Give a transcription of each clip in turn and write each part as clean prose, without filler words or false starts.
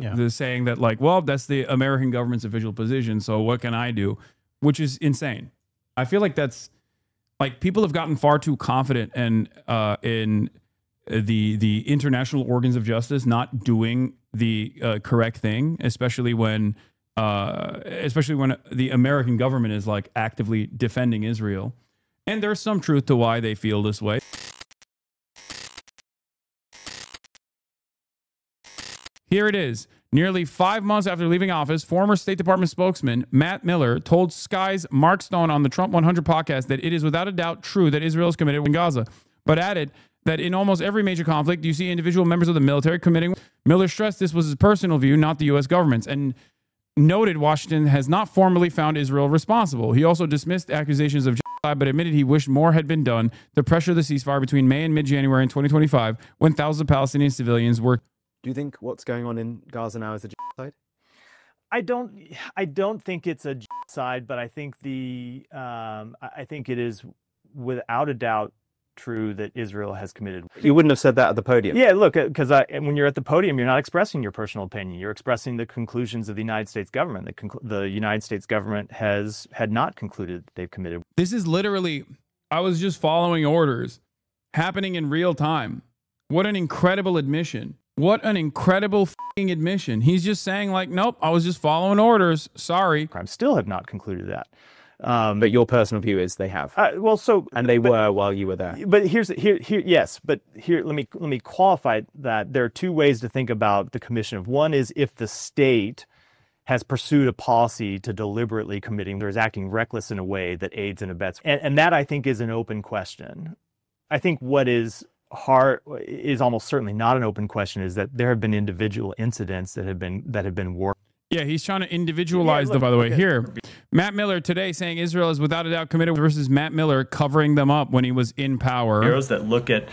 The saying that like, well, that's the American government's official position, so what can I do? Which is insane. I feel like that's like people have gotten far too confident and in the international organs of justice not doing the correct thing, especially when the American government is like actively defending Israel. And there's some truth to why they feel this way. Here it is. Nearly 5 months after leaving office, former State Department spokesman Matt Miller told Sky's Mark Stone on the Trump 100 podcast that it is without a doubt true that Israel is committed in Gaza, but added that in almost every major conflict, you see individual members of the military committing. Miller stressed this was his personal view, not the U.S. government's, and noted Washington has not formally found Israel responsible. He also dismissed accusations of genocide, but admitted he wished more had been done to pressure the ceasefire between May and mid-January in 2025, when thousands of Palestinian civilians were. Do you think what's going on in Gaza now is a genocide? I don't think it's a genocide, but I think I think it is without a doubt true that Israel has committed. You wouldn't have said that at the podium. Yeah, look, because when you're at the podium, you're not expressing your personal opinion. You're expressing the conclusions of the United States government. The United States government had not concluded that they've committed. This is literally, I was just following orders happening in real time. What an incredible admission. What an incredible f***ing admission. He's just saying like, nope, I was just following orders. Sorry. I still have not concluded that. But your personal view is they have. And they were while you were there. But yes. But here, let me qualify that. There are two ways to think about the commission of. One is if the state has pursued a policy to deliberately committing, or is acting reckless in a way that aids and abets, and that I think is an open question. I think what is almost certainly not an open question is that there have been individual incidents that have been worked. Yeah, he's trying to individualize them, by the way. Here, Matt Miller today saying Israel is without a doubt committed versus Matt Miller covering them up when he was in power. Bureaus that look at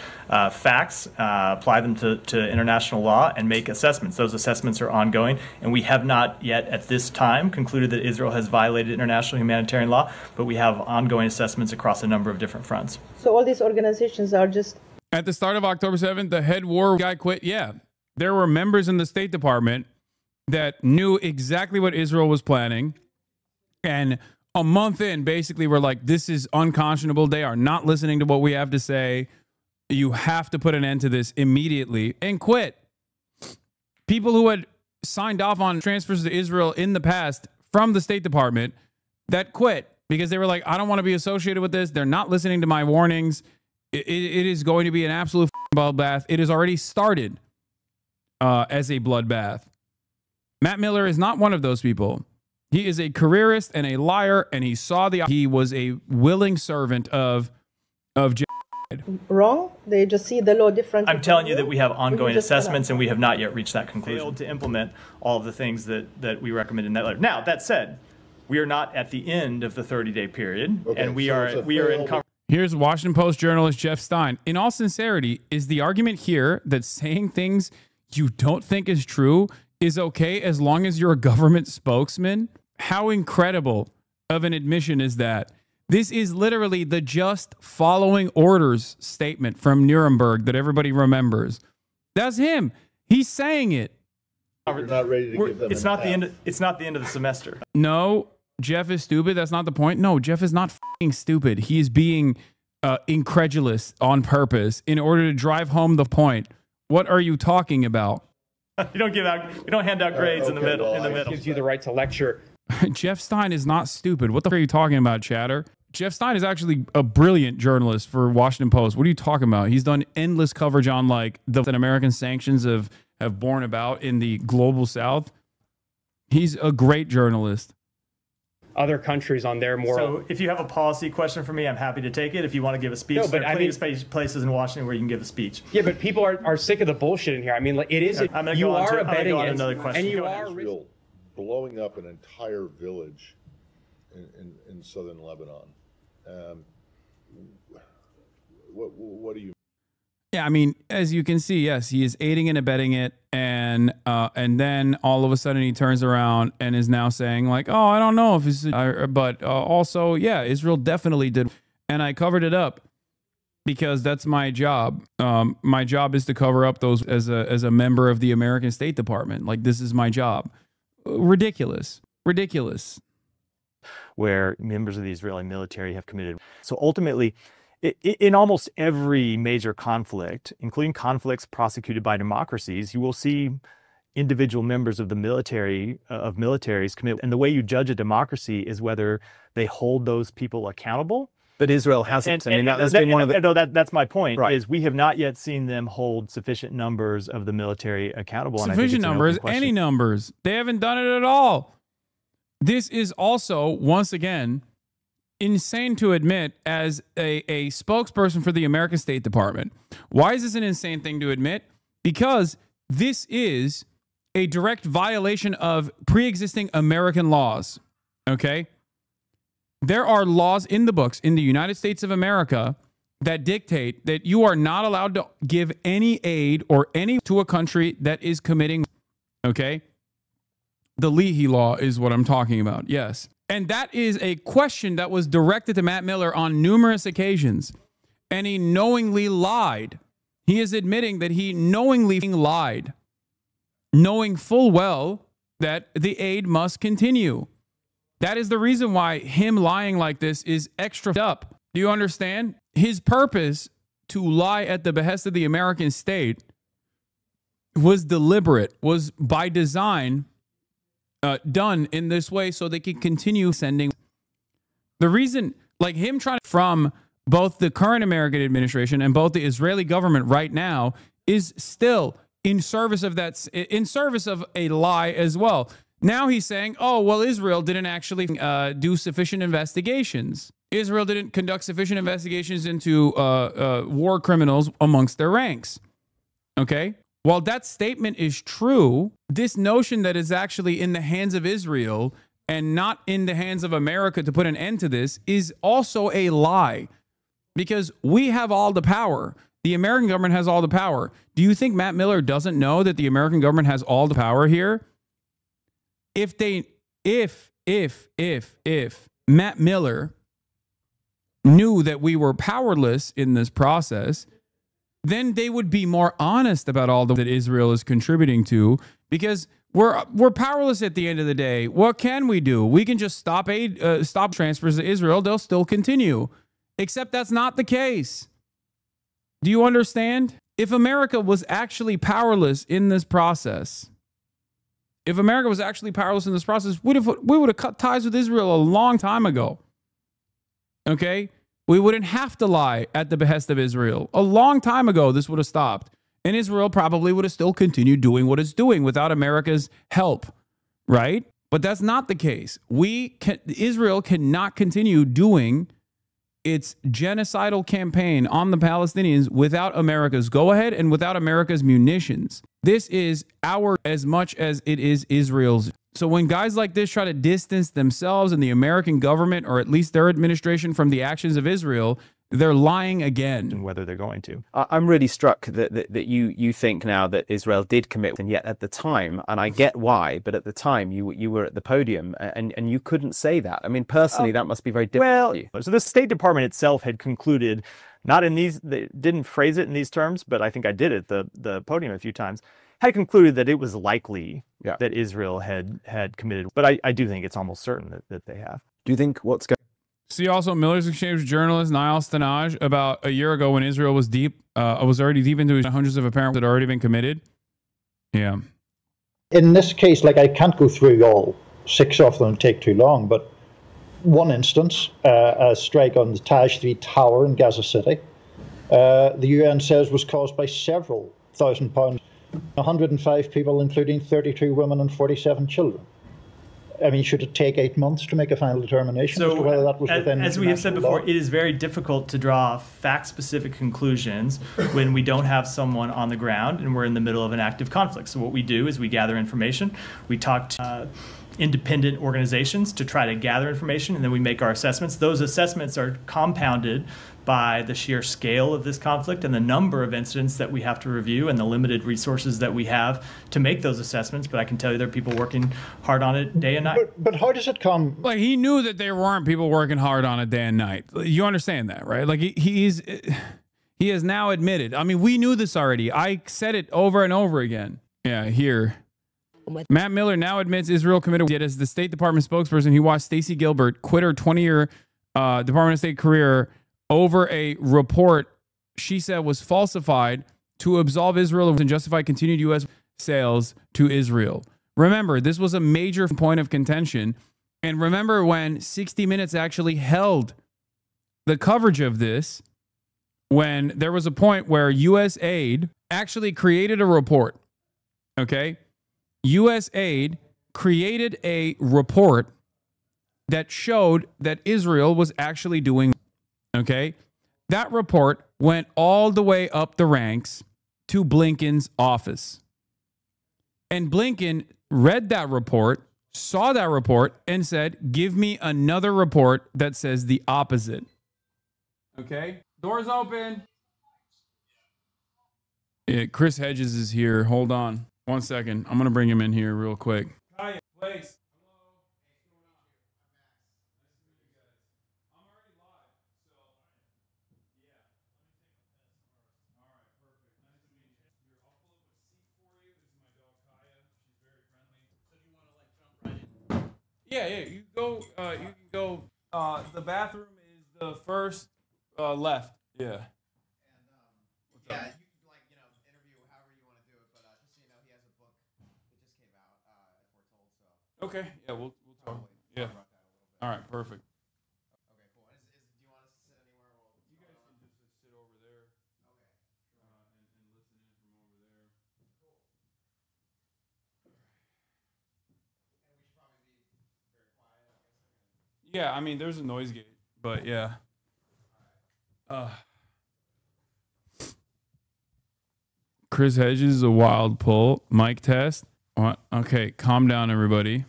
facts, apply them to international law, and make assessments. Those assessments are ongoing, and we have not yet at this time concluded that Israel has violated international humanitarian law, but we have ongoing assessments across a number of different fronts. So all these organizations are just... At the start of October 7th, the head war guy quit. Yeah, there were members in the State Department that knew exactly what Israel was planning. And a month in, basically, we're like, this is unconscionable. They are not listening to what we have to say. You have to put an end to this immediately and quit. People who had signed off on transfers to Israel in the past from the State Department that quit because they were like, I don't want to be associated with this. They're not listening to my warnings. It is going to be an absolute bloodbath. It has already started as a bloodbath. Matt Miller is not one of those people. He is a careerist and a liar, and he saw he was a willing servant of genocide. Wrong? They just see the law differently. I'm telling you that we have ongoing assessments, and we have not yet reached that conclusion. Failed to implement all of the things that we recommend in that letter. Now, that said, we are not at the end of the 30-day period, and we are in. Here's Washington Post journalist Jeff Stein. In all sincerity, is the argument here that saying things you don't think is true is okay as long as you're a government spokesman? How incredible of an admission is that? This is literally the just following orders statement from Nuremberg that everybody remembers. That's him. He's saying it. You're not ready to give them it's not the end. It's not the end of the semester. No, Jeff is stupid. That's not the point. No, Jeff is not f***ing stupid. He is being incredulous on purpose in order to drive home the point. What are you talking about? You don't hand out grades in the middle. Gives you the right to lecture. Jeff Stein is not stupid. What the f*** are you talking about, chatter? Jeff Stein is actually a brilliant journalist for Washington Post. What are you talking about? He's done endless coverage on like the American sanctions have borne about in the global South. He's a great journalist. Other countries on their moral. So if you have a policy question for me, I'm happy to take it. If you want to give a speech, there are plenty of places in Washington where you can give a speech. Yeah, but people are sick of the bullshit in here. I mean, like, it is. You are abetting it, another question. And you are Israel blowing up an entire village in southern Lebanon. What do you? Yeah, I mean, as you can see, yes, he is aiding and abetting it, and then all of a sudden he turns around and is now saying like, oh, I don't know if it's, but also, yeah, Israel definitely did, and I covered it up. because that's my job. My job is to cover up those as a member of the American State Department. Like, this is my job. Ridiculous. Ridiculous. Where members of the Israeli military have committed. So ultimately, in almost every major conflict, including conflicts prosecuted by democracies, you will see individual members of the military, of militaries commit. And the way you judge a democracy is whether they hold those people accountable. But Israel hasn't. I mean, that's been one of the... No, that's my point, Right. is we have not yet seen them hold sufficient numbers of the military accountable. Sufficient numbers, any numbers. They haven't done it at all. This is also, once again, insane to admit as a spokesperson for the American State Department. Why is this an insane thing to admit? Because this is a direct violation of pre-existing American laws, okay? There are laws in the books in the United States of America that dictate that you are not allowed to give any aid or any to a country that is committing, okay? The Leahy Law is what I'm talking about, yes. And that is a question that was directed to Matt Miller on numerous occasions, and he knowingly lied. He is admitting that he knowingly lied, knowing full well that the aid must continue. That is the reason why him lying like this is extra up. Do you understand? His purpose to lie at the behest of the American state was deliberate, was by design done in this way so they can continue sending. The reason, like him trying to, from both the current American administration and both the Israeli government right now, is still in service of that, in service of a lie as well. Now he's saying, oh, well, Israel didn't actually do sufficient investigations. Israel didn't conduct sufficient investigations into war criminals amongst their ranks. Okay? While that statement is true, this notion that is actually in the hands of Israel and not in the hands of America to put an end to this is also a lie, because we have all the power. The American government has all the power. Do you think Matt Miller doesn't know that the American government has all the power here? If Matt Miller knew that we were powerless in this process, then they would be more honest about all that Israel is contributing to, because we're powerless at the end of the day. What can we do? We can just stop aid, stop transfers to Israel. They'll still continue. Except that's not the case. Do you understand? If America was actually powerless in this process, we would have cut ties with Israel a long time ago. Okay? We wouldn't have to lie at the behest of Israel. A long time ago, this would have stopped. And Israel probably would have still continued doing what it's doing without America's help, right? But that's not the case. Israel cannot continue doing its genocidal campaign on the Palestinians without America's go-ahead and without America's munitions. This is our as much as it is Israel's. So when guys like this try to distance themselves and the American government, or at least their administration, from the actions of Israel, they're lying again. And whether they're going to. I'm really struck that you think now that Israel did commit, and yet at the time, and I get why, but at the time you were at the podium and you couldn't say that. I mean, personally, that must be very difficult for you. So the State Department itself had concluded, not in these, they didn't phrase it in these terms, but I think I did at the podium a few times, had concluded that it was likely that Israel had committed. But I do think it's almost certain that they have. Do you think what's going? See also Miller's exchange with journalist Niall Stanage about a year ago when Israel was already deep into hundreds of apparent that had already been committed. Yeah. In this case, like, I can't go through all 6 of them, take too long, but one instance, a strike on the Taj 3 tower in Gaza City, the UN says was caused by several £1,000, 105 people, including 32 women and 47 children. I mean, should it take 8 months to make a final determination as to whether that was within as we have said before, it is very difficult to draw fact-specific conclusions when we don't have someone on the ground and we're in the middle of an active conflict. So what we do is we gather information, we talk to independent organizations to try to gather information, and then we make our assessments. Those assessments are compounded by the sheer scale of this conflict and the number of incidents that we have to review and the limited resources that we have to make those assessments. But I can tell you there are people working hard on it day and night. But how does it come? Like, he knew that there weren't people working hard on it day and night. You understand that, right? Like, He has now admitted. I mean, we knew this already. I said it over and over again. Yeah, here. Matt Miller now admits Israel committed. Yet as the State Department spokesperson, he watched Stacey Gilbert quit her 20-year Department of State career over a report she said was falsified to absolve Israel and justify continued U.S. sales to Israel. Remember, this was a major point of contention. And remember when 60 Minutes actually held the coverage of this, when there was a point where U.S. aid actually created a report. Okay? U.S. aid created a report that showed that Israel was actually doing. Okay? That report went all the way up the ranks to Blinken's office. And Blinken read that report, saw that report, and said, give me another report that says the opposite. Okay? Doors open. Yeah, Chris Hedges is here. Hold on. 1 second. I'm going to bring him in here real quick. Hi, place. Yeah, you go. You can go. The bathroom is the first left. Yeah. And yeah, you can interview however you want to do it, but just so you know, he has a book that just came out at Foretold. So. Okay. Yeah, we'll talk. Yeah. All right. Perfect. Okay, cool. Do you want us to sit anywhere? You guys can just sit over there. Okay. And listen in from over there. Cool. And we should probably be very quiet, I guess. Yeah, I mean, there's a noise gate, but yeah. Chris Hedges is a wild pull. Mic test. What? Okay, calm down, everybody.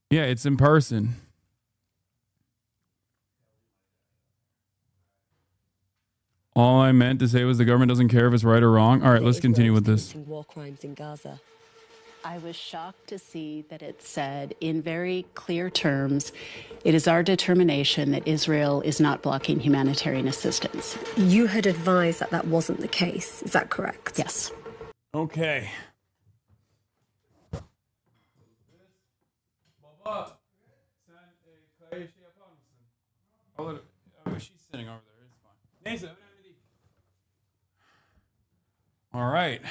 Yeah, it's in person. All I meant to say was the government doesn't care if it's right or wrong. All right, let's continue with this. War crimes in Gaza. I was shocked to see that it said in very clear terms, it is our determination that Israel is not blocking humanitarian assistance. You had advised that that wasn't the case. Is that correct? Yes. Okay. She's sitting over there. It's fine. All right.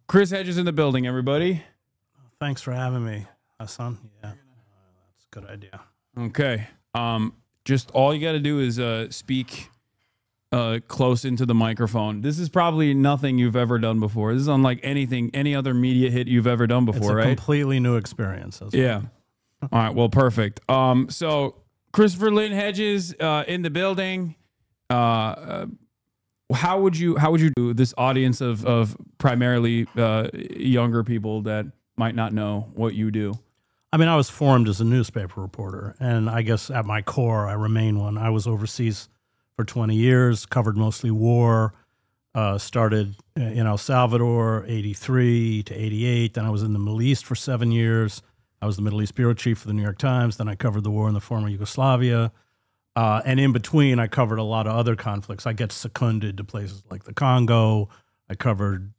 Chris Hedges in the building, everybody. Thanks for having me, Hasan. Yeah, that's a good idea. Okay. Just all you got to do is speak close into the microphone. This is probably nothing you've ever done before. This is unlike any other media hit you've ever done before, right? It's a completely new experience. Yeah. All right. Well, perfect. So Christopher Lynn Hedges in the building. How would you do this audience of primarily younger people that might not know what you do? I mean, I was formed as a newspaper reporter, and I guess at my core, I remain one. I was overseas for 20 years, covered mostly war, started in El Salvador, 83 to 88. Then I was in the Middle East for 7 years. I was the Middle East bureau chief for the New York Times. Then I covered the war in the former Yugoslavia. And in between, I covered a lot of other conflicts. I get seconded to places like the Congo. I covered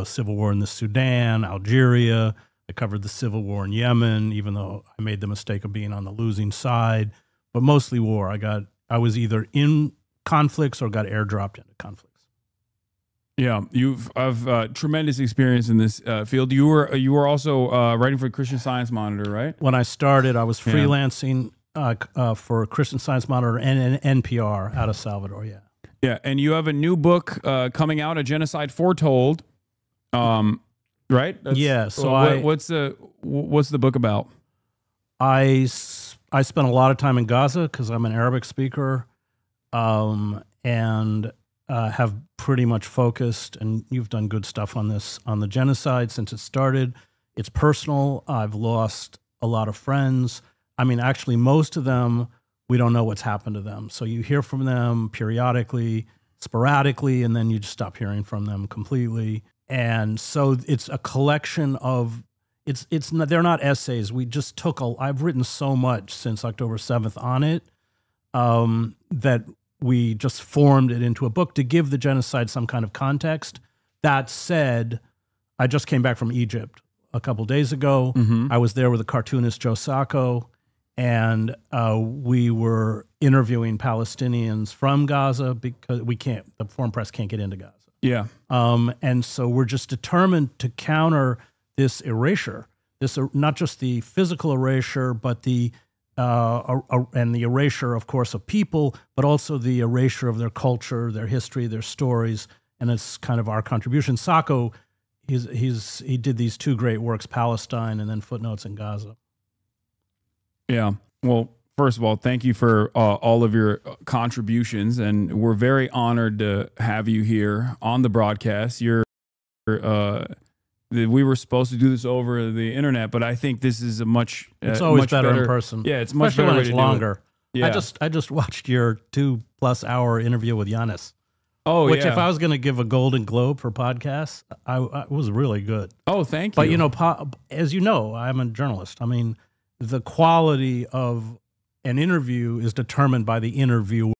civil war in the Sudan, Algeria. I covered the civil war in Yemen, even though I made the mistake of being on the losing side. But mostly war. I was either in conflicts or got airdropped into conflicts. Yeah, I've tremendous experience in this field. You were also writing for Christian Science Monitor, right? When I started, I was freelancing for Christian Science Monitor and NPR out of Salvador. Yeah. Yeah, and you have a new book coming out, A Genocide Foretold, right? Yeah. So what's the book about? I spent a lot of time in Gaza because I'm an Arabic speaker, and have pretty much focused. And you've done good stuff on this, on the genocide since it started. It's personal. I've lost a lot of friends. I mean, actually, most of them, we don't know what's happened to them. So you hear from them periodically, sporadically, and then you just stop hearing from them completely. And so it's a collection of it's not, they're not essays. We just took I've written so much since October 7th on it that we just formed it into a book to give the genocide some kind of context. That said, I just came back from Egypt a couple days ago. I was there with the cartoonist Joe Sacco, and we were interviewing Palestinians from Gaza because the foreign press can't get into Gaza. Yeah. And so we're just determined to counter this erasure, not just the physical erasure, but the and the erasure, of course, of people, but also the erasure of their culture, their history, their stories, and it's kind of our contribution. Sacco, he did these two great works, Palestine and then Footnotes in Gaza. Yeah. Well, first of all, thank you for all of your contributions, and we're very honored to have you here on the broadcast. We were supposed to do this over the internet, but I think this is a much it's always much better in person. Yeah, it's especially much better when way it's to longer. Do it. Yeah. I just watched your 2+ hour interview with Giannis. Oh, which yeah. if I was going to give a Golden Globe for podcasts, I was really good. Oh, thank you. But you know, as you know, I'm a journalist. I mean, the quality of an interview is determined by the interviewer.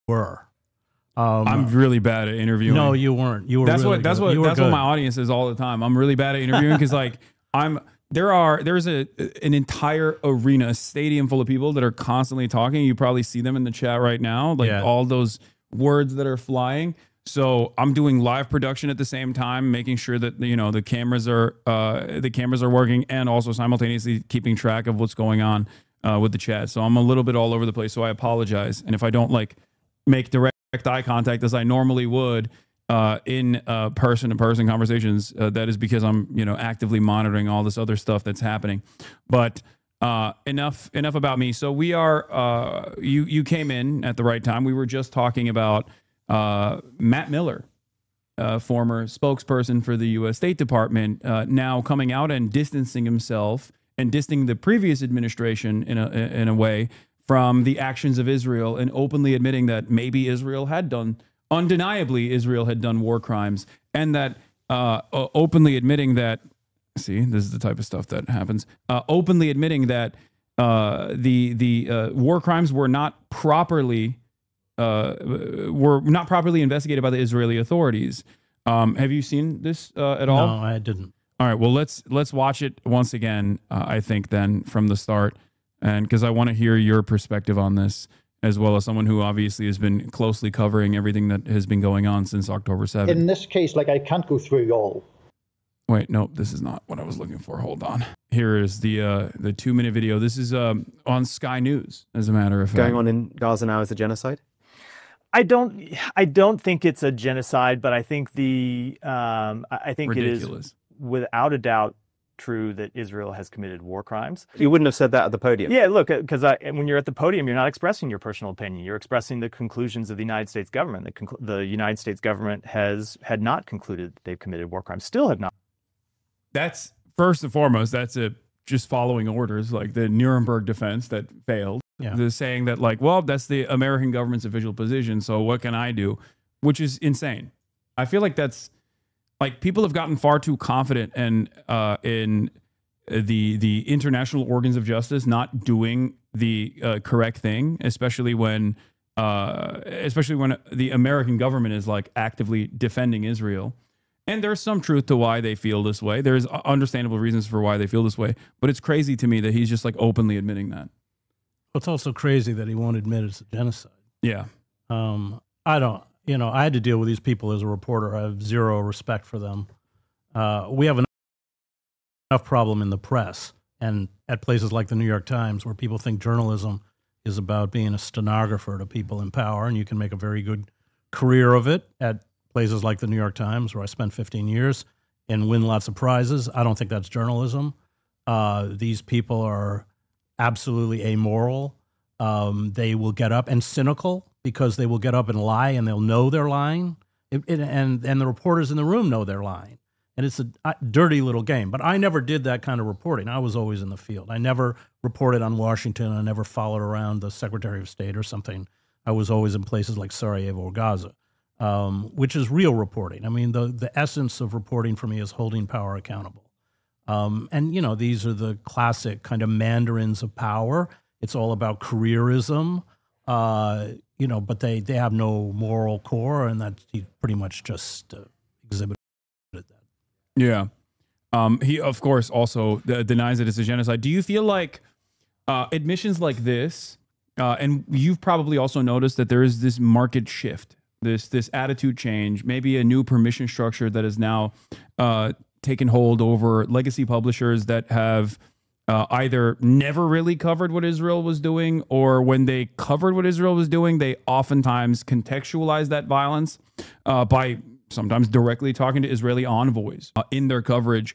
I'm really bad at interviewing. No, you weren't. You were. That's really what good. what my audience is all the time. I'm really bad at interviewing because like there's an entire arena, a stadium full of people that are constantly talking. You probably see them in the chat right now, like all those words that are flying. So I'm doing live production at the same time, making sure that the cameras are working, and also simultaneously keeping track of what's going on with the chat. So I'm a little bit all over the place. So I apologize, and if I don't like make direct eye contact as I normally would in person-to-person conversations, that is because I'm actively monitoring all this other stuff that's happening. But enough about me. So we are you came in at the right time. We were just talking about Matt Miller, former spokesperson for the U.S. State Department, now coming out and distancing himself and distancing the previous administration in a way from the actions of Israel, and openly admitting that maybe undeniably Israel had done war crimes, and that openly admitting that, see, this is the type of stuff that happens, openly admitting that the war crimes were not properly investigated by the Israeli authorities. Have you seen this at all? No, I didn't. All right, well, let's watch it once again, I think, then, from the start. And because I want to hear your perspective on this, as well as someone who obviously has been closely covering everything that has been going on since October 7th. In this case, like, I can't go through all. Wait, no, this is not what I was looking for. Hold on. Here is the 2-minute video. This is on Sky News, as a matter of fact. Going on in Gaza now is a genocide? I don't think it's a genocide, but I think I think ridiculous. It is without a doubt true that Israel has committed war crimes. You wouldn't have said that at the podium. Yeah, look, because when you're at the podium, you're not expressing your personal opinion. You're expressing the conclusions of the United States government. The United States government had not concluded that they've committed war crimes, still have not. That's, first and foremost, that's just following orders, like the Nuremberg defense that failed. Yeah. They're saying that, like, well, that's the American government's official position, so what can I do? Which is insane. I feel like that's, like, people have gotten far too confident in the international organs of justice not doing the correct thing, especially when the American government is like actively defending Israel. And there's some truth to why they feel this way. There's understandable reasons for why they feel this way, but it's crazy to me that he's just like openly admitting that. It's also crazy that he won't admit it's a genocide. Yeah. I had to deal with these people as a reporter. I have zero respect for them. We have enough problem in the press and at places like the New York Times, where people think journalism is about being a stenographer to people in power, and you can make a very good career of it at places like the New York Times, where I spent 15 years and win lots of prizes. I don't think that's journalism. These people are absolutely amoral. They will get up and cynical, because they will get up and lie, and they'll know they're lying. And the reporters in the room know they're lying. And it's a dirty little game. But I never did that kind of reporting. I was always in the field. I never reported on Washington. I never followed around the Secretary of State or something. I was always in places like Sarajevo or Gaza, which is real reporting. I mean, the essence of reporting for me is holding power accountable. And, you know, these are the classic kind of mandarins of power. It's all about careerism, you know, but they have no moral core, and that he pretty much just exhibited that. Yeah. He, of course, also denies that it's a genocide. Do you feel like admissions like this, and you've probably also noticed that there is this market shift, this attitude change, maybe a new permission structure that is now taken hold over legacy publishers that have either never really covered what Israel was doing, or when they covered what Israel was doing, they oftentimes contextualized that violence by sometimes directly talking to Israeli envoys in their coverage.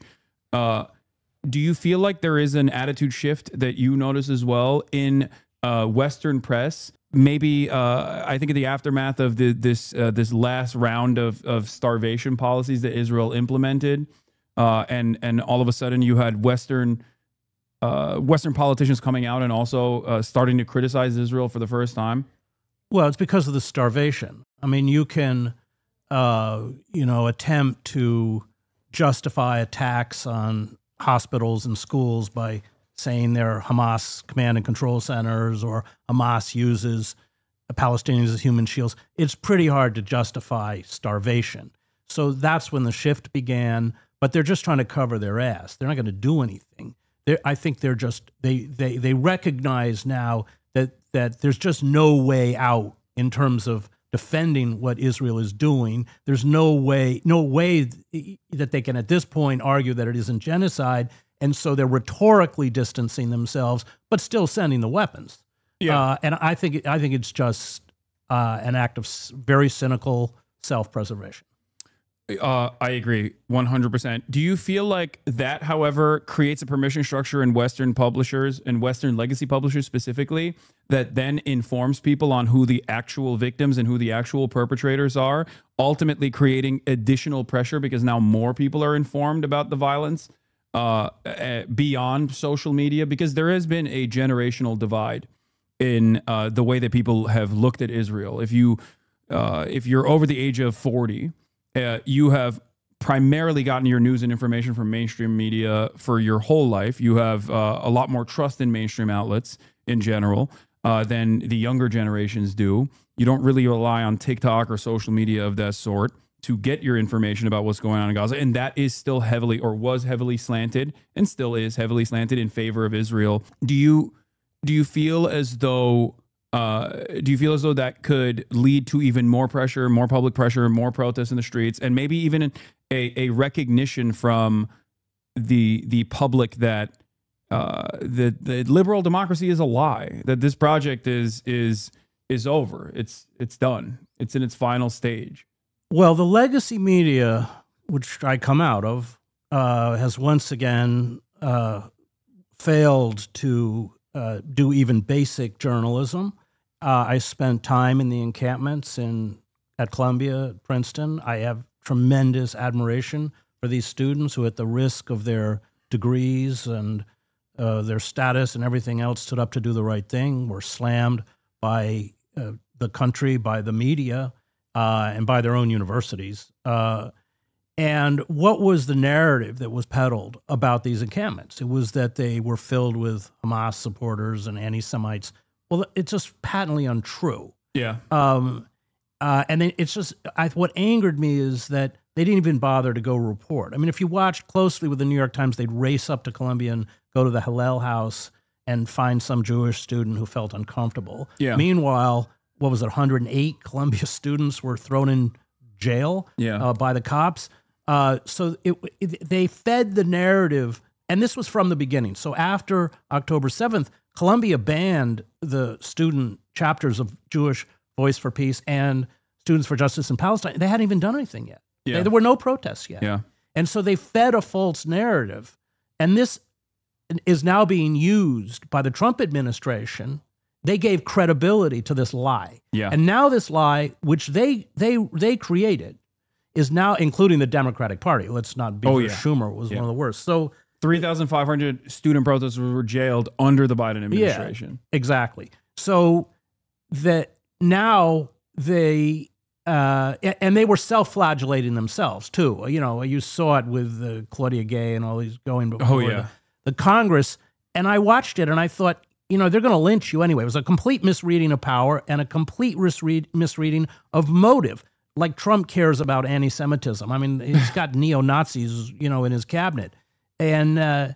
Do you feel like there is an attitude shift that you notice as well in Western press? Maybe I think in the aftermath of this last round of starvation policies that Israel implemented, and all of a sudden you had Western politicians coming out and also starting to criticize Israel for the first time. Well, it's because of the starvation. I mean, you can you know, attempt to justify attacks on hospitals and schools by saying they're Hamas command and control centers, or Hamas uses Palestinians as human shields. It's pretty hard to justify starvation. So that's when the shift began, but they're just trying to cover their ass. They're not going to do anything. I think they're just, they recognize now that there's just no way out in terms of defending what Israel is doing. There's no way that they can at this point argue that it isn't genocide, and so they're rhetorically distancing themselves, but still sending the weapons. Yeah, and I think it's just an act of very cynical self-preservation. I agree 100%. Do you feel like that, however, creates a permission structure in Western publishers and Western legacy publishers specifically that then informs people on who the actual victims and who the actual perpetrators are, ultimately creating additional pressure because now more people are informed about the violence beyond social media? Because there has been a generational divide in the way that people have looked at Israel. If you're over the age of 40, you have primarily gotten your news and information from mainstream media for your whole life. You have a lot more trust in mainstream outlets in general than the younger generations do. You don't really rely on TikTok or social media of that sort to get your information about what's going on in Gaza. And that is still heavily, or was heavily slanted, and still is heavily slanted in favor of Israel. Do you feel as though that could lead to even more pressure, more public pressure, more protests in the streets, and maybe even a recognition from the public that the liberal democracy is a lie, that this project is over, it's done, it's in its final stage? Well, the legacy media, which I come out of, has once again failed to do even basic journalism. I spent time in the encampments at Columbia, Princeton. I have tremendous admiration for these students who, at the risk of their degrees and their status and everything else, stood up to do the right thing, were slammed by the country, by the media, and by their own universities. And what was the narrative that was peddled about these encampments? It was that they were filled with Hamas supporters and anti-Semites. Well, it's just patently untrue. Yeah. And then it's just, what angered me is that they didn't even bother to go report. I mean, if you watched closely with the New York Times, they'd race up to Columbia and go to the Hillel house and find some Jewish student who felt uncomfortable. Yeah. Meanwhile, what was it, 108 Columbia students were thrown in jail by the cops. So they fed the narrative, and this was from the beginning. So after October 7th, Columbia banned the student chapters of Jewish Voice for Peace and Students for Justice in Palestine. They hadn't even done anything yet. Yeah. There were no protests yet. Yeah. And so they fed a false narrative. And this is now being used by the Trump administration. They gave credibility to this lie. Yeah. And now this lie, which they created, is now including the Democratic Party. Let's not be Schumer was one of the worst. So 3,500 student protesters were jailed under the Biden administration. Yeah, exactly. So that now they and they were self-flagellating themselves too. You know, you saw it with Claudia Gay and all these going before the Congress. And I watched it and I thought, you know, they're going to lynch you anyway. It was a complete misreading of power and a complete misreading of motive. Like Trump cares about anti-Semitism. I mean, he's got neo-Nazis, you know, in his cabinet. And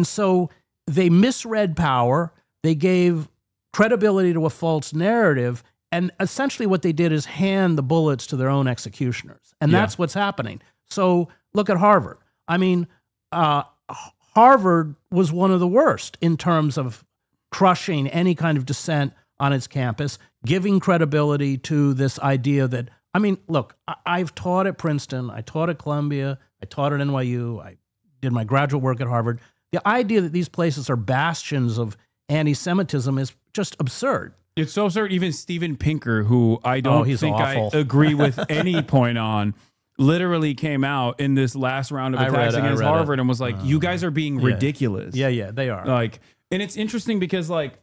so they misread power. They gave credibility to a false narrative. And essentially what they did is hand the bullets to their own executioners. And that's what's happening. So look at Harvard. I mean, Harvard was one of the worst in terms of crushing any kind of dissent on its campus, giving credibility to this idea that, I mean, look, I've taught at Princeton, I taught at Columbia, I taught at NYU, I did my graduate work at Harvard. The idea that these places are bastions of anti-Semitism is just absurd. It's so absurd. Even Steven Pinker, who I don't think awful. I agree with any point on, literally came out in this last round of attacks against Harvard and was like, you guys are being ridiculous. Yeah, they are. Like, and it's interesting because like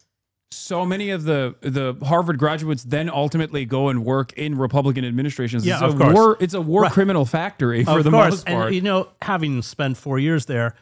so many of the Harvard graduates then ultimately go and work in Republican administrations. Yeah, it's of course. It's a war criminal factory for the most part. And, you know, having spent 4 years there,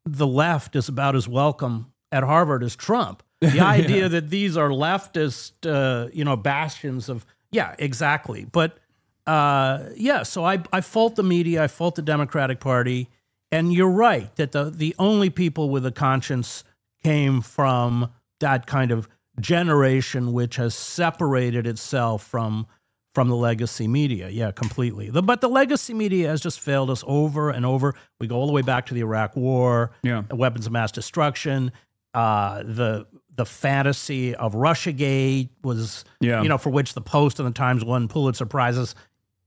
the left is about as welcome at Harvard as Trump. The idea that these are leftist, you know, bastions of, exactly. But, so I fault the media, I fault the Democratic Party, and you're right that the only people with a conscience came from that kind of generation which has separated itself from the legacy media. Yeah, completely. But the legacy media has just failed us over and over. We go all the way back to the Iraq War, weapons of mass destruction, the fantasy of Russiagate was, you know, for which the Post and the Times won Pulitzer Prizes,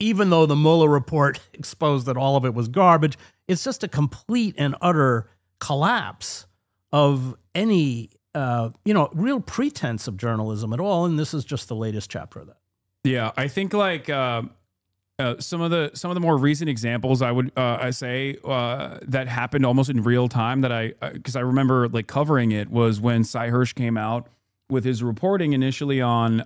even though the Mueller report exposed that all of it was garbage. It's just a complete and utter collapse of any, you know, real pretense of journalism at all. And this is just the latest chapter of that. Yeah, I think like some of the more recent examples I would say that happened almost in real time that because I remember like covering it was when Cy Hirsch came out with his reporting initially on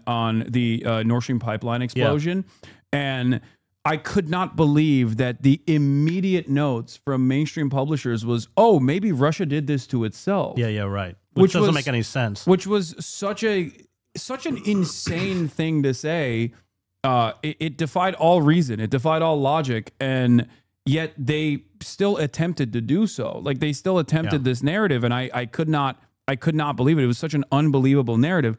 the Nord Stream pipeline explosion, and I could not believe that the immediate notes from mainstream publishers was, oh, maybe Russia did this to itself. Yeah, right. Which doesn't make any sense. Which was such an insane thing to say. It defied all reason. It defied all logic. And yet they still attempted to do so. Like they still attempted this narrative. And I could not believe it. It was such an unbelievable narrative.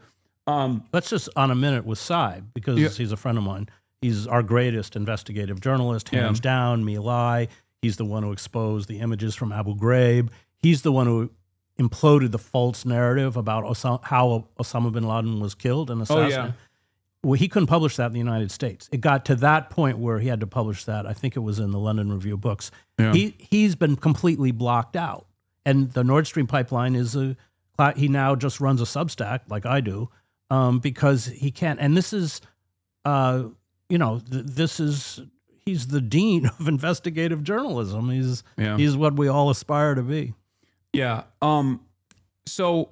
Let's just on a minute with Cy, because he's a friend of mine. He's our greatest investigative journalist, hands down, Me Lie. He's the one who exposed the images from Abu Ghraib. He's the one who imploded the false narrative about how Osama bin Laden was killed and assassinated. Well, he couldn't publish that in the United States. It got to that point where he had to publish that. I think it was in the London Review of Books. He's been completely blocked out. And the Nord Stream pipeline is he now just runs a Substack like I do because he can't. And this is, you know, he's the dean of investigative journalism. He's what we all aspire to be. Yeah. So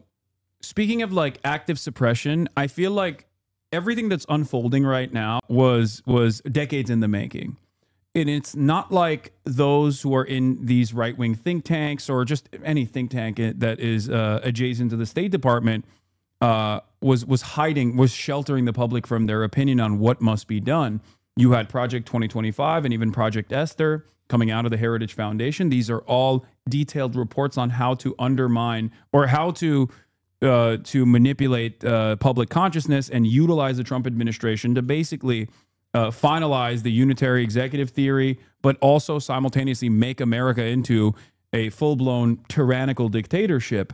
speaking of like active suppression, I feel like everything that's unfolding right now was decades in the making. And it's not like those who are in these right-wing think tanks or just any think tank that is adjacent to the State Department was sheltering the public from their opinion on what must be done. You had Project 2025 and even Project Esther coming out of the Heritage Foundation. These are all detailed reports on how to undermine or how to manipulate public consciousness and utilize the Trump administration to basically finalize the unitary executive theory, but also simultaneously make America into a full-blown tyrannical dictatorship.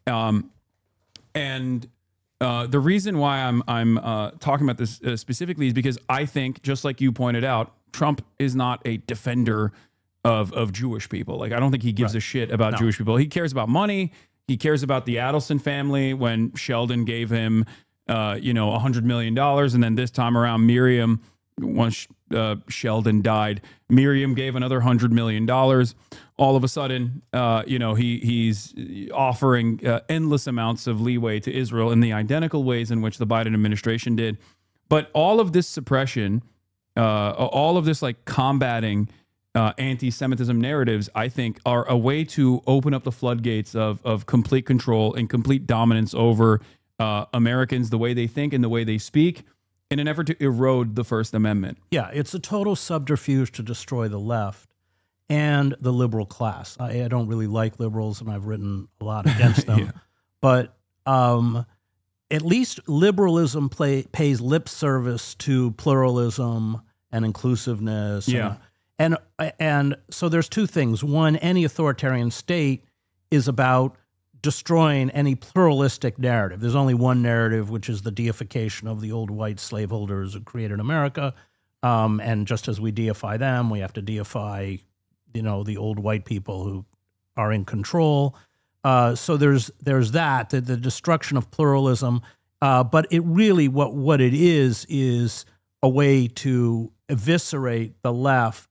And the reason why I'm talking about this specifically is because I think, just like you pointed out, Trump is not a defender of Jewish people. Like, I don't think he gives a shit about Jewish people. He cares about money. He cares about the Adelson family when Sheldon gave him, $100 million. And then this time around, Miriam, once Sheldon died, Miriam gave another $100 million. All of a sudden, he's offering endless amounts of leeway to Israel in the identical ways in which the Biden administration did. But all of this suppression all of this like combating anti-Semitism narratives, I think, are a way to open up the floodgates of complete control and complete dominance over Americans, the way they think and the way they speak, in an effort to erode the First Amendment. Yeah, it's a total subterfuge to destroy the left and the liberal class. I don't really like liberals, and I've written a lot against them. Yeah. But at least liberalism pays lip service to pluralism and inclusiveness. Yeah. And so there's two things. One, any authoritarian state is about destroying any pluralistic narrative. There's only one narrative, which is the deification of the old white slaveholders who created America. And just as we deify them, we have to deify, the old white people who are in control. So there's that, the destruction of pluralism. But it really, what it is a way to eviscerate the left.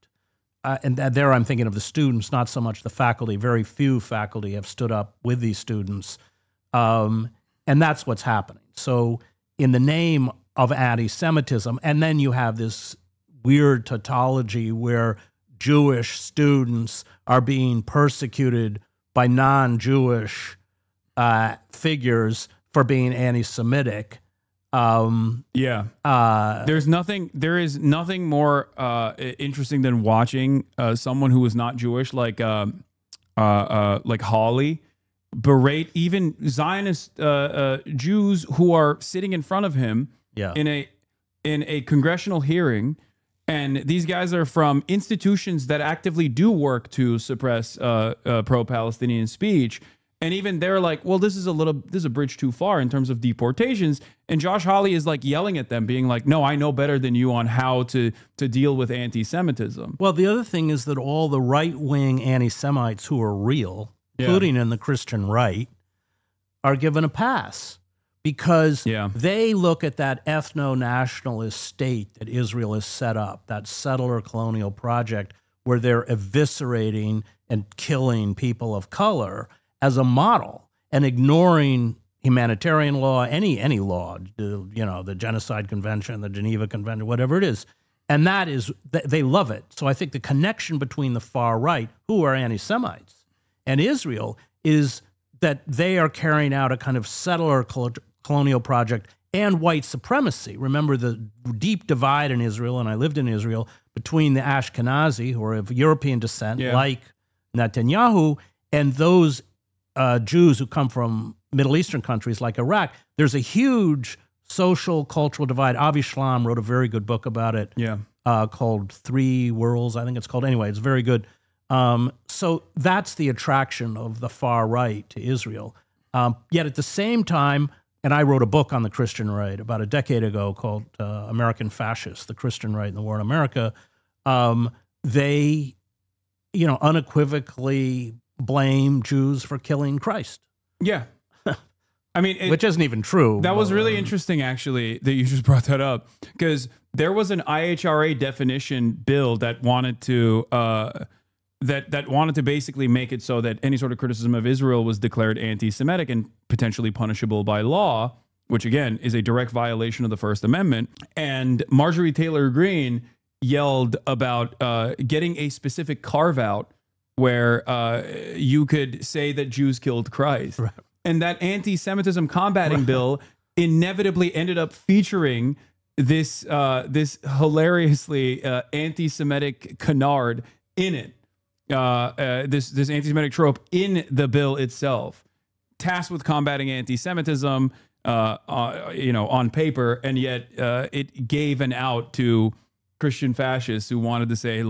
And there I'm thinking of the students, not so much the faculty. Very few faculty have stood up with these students. And that's what's happening. So in the name of anti-Semitism, and then you have this weird tautology where Jewish students are being persecuted by non-Jewish figures for being anti-Semitic. There is nothing more interesting than watching someone who is not Jewish, like Hawley, berate even Zionist Jews who are sitting in front of him in a congressional hearing. And these guys are from institutions that actively do work to suppress pro-Palestinian speech. And even they're like, well, this is a bridge too far in terms of deportations. And Josh Hawley is like yelling at them, being like, no, I know better than you on how to deal with anti-Semitism. Well, the other thing is that all the right-wing anti-Semites who are real, including in the Christian right, are given a pass because they look at that ethno-nationalist state that Israel has set up, that settler colonial project where they're eviscerating and killing people of color, as a model, and ignoring humanitarian law, any law, the Genocide Convention, the Geneva Convention, whatever it is. And that is, they love it. So I think the connection between the far right, who are anti-Semites, and Israel is that they are carrying out a kind of settler colonial project and white supremacy. Remember the deep divide in Israel, and I lived in Israel, between the Ashkenazi, who are of European descent, like Netanyahu, and those Jews who come from Middle Eastern countries like Iraq. There's a huge social, cultural divide. Avi Shlaim wrote a very good book about it called Three Worlds, I think it's called. Anyway, it's very good. So that's the attraction of the far right to Israel. Yet at the same time, and I wrote a book on the Christian right about a decade ago called American Fascists, the Christian Right in the War in America. They, unequivocally blame Jews for killing Christ. Yeah. I mean, which isn't even true. That was really interesting, actually, that you just brought that up, because there was an IHRA definition bill that wanted to that wanted to basically make it so that any sort of criticism of Israel was declared anti-Semitic and potentially punishable by law, which again is a direct violation of the First Amendment. And Marjorie Taylor Greene yelled about getting a specific carve out where you could say that Jews killed Christ. Right. And that anti-Semitism combating bill inevitably ended up featuring this hilariously anti-Semitic canard in it. This anti-Semitic trope in the bill itself, tasked with combating anti-Semitism, on paper, and yet it gave an out to Christian fascists who wanted to say,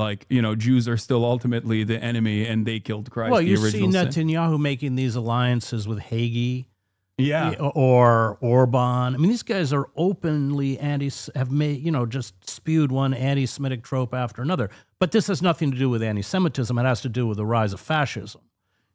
Jews are still ultimately the enemy and they killed Christ. Well, you see Netanyahu making these alliances with Hagee, or Orban. I mean, these guys are openly just spewed one anti-Semitic trope after another. But this has nothing to do with anti-Semitism. It has to do with the rise of fascism.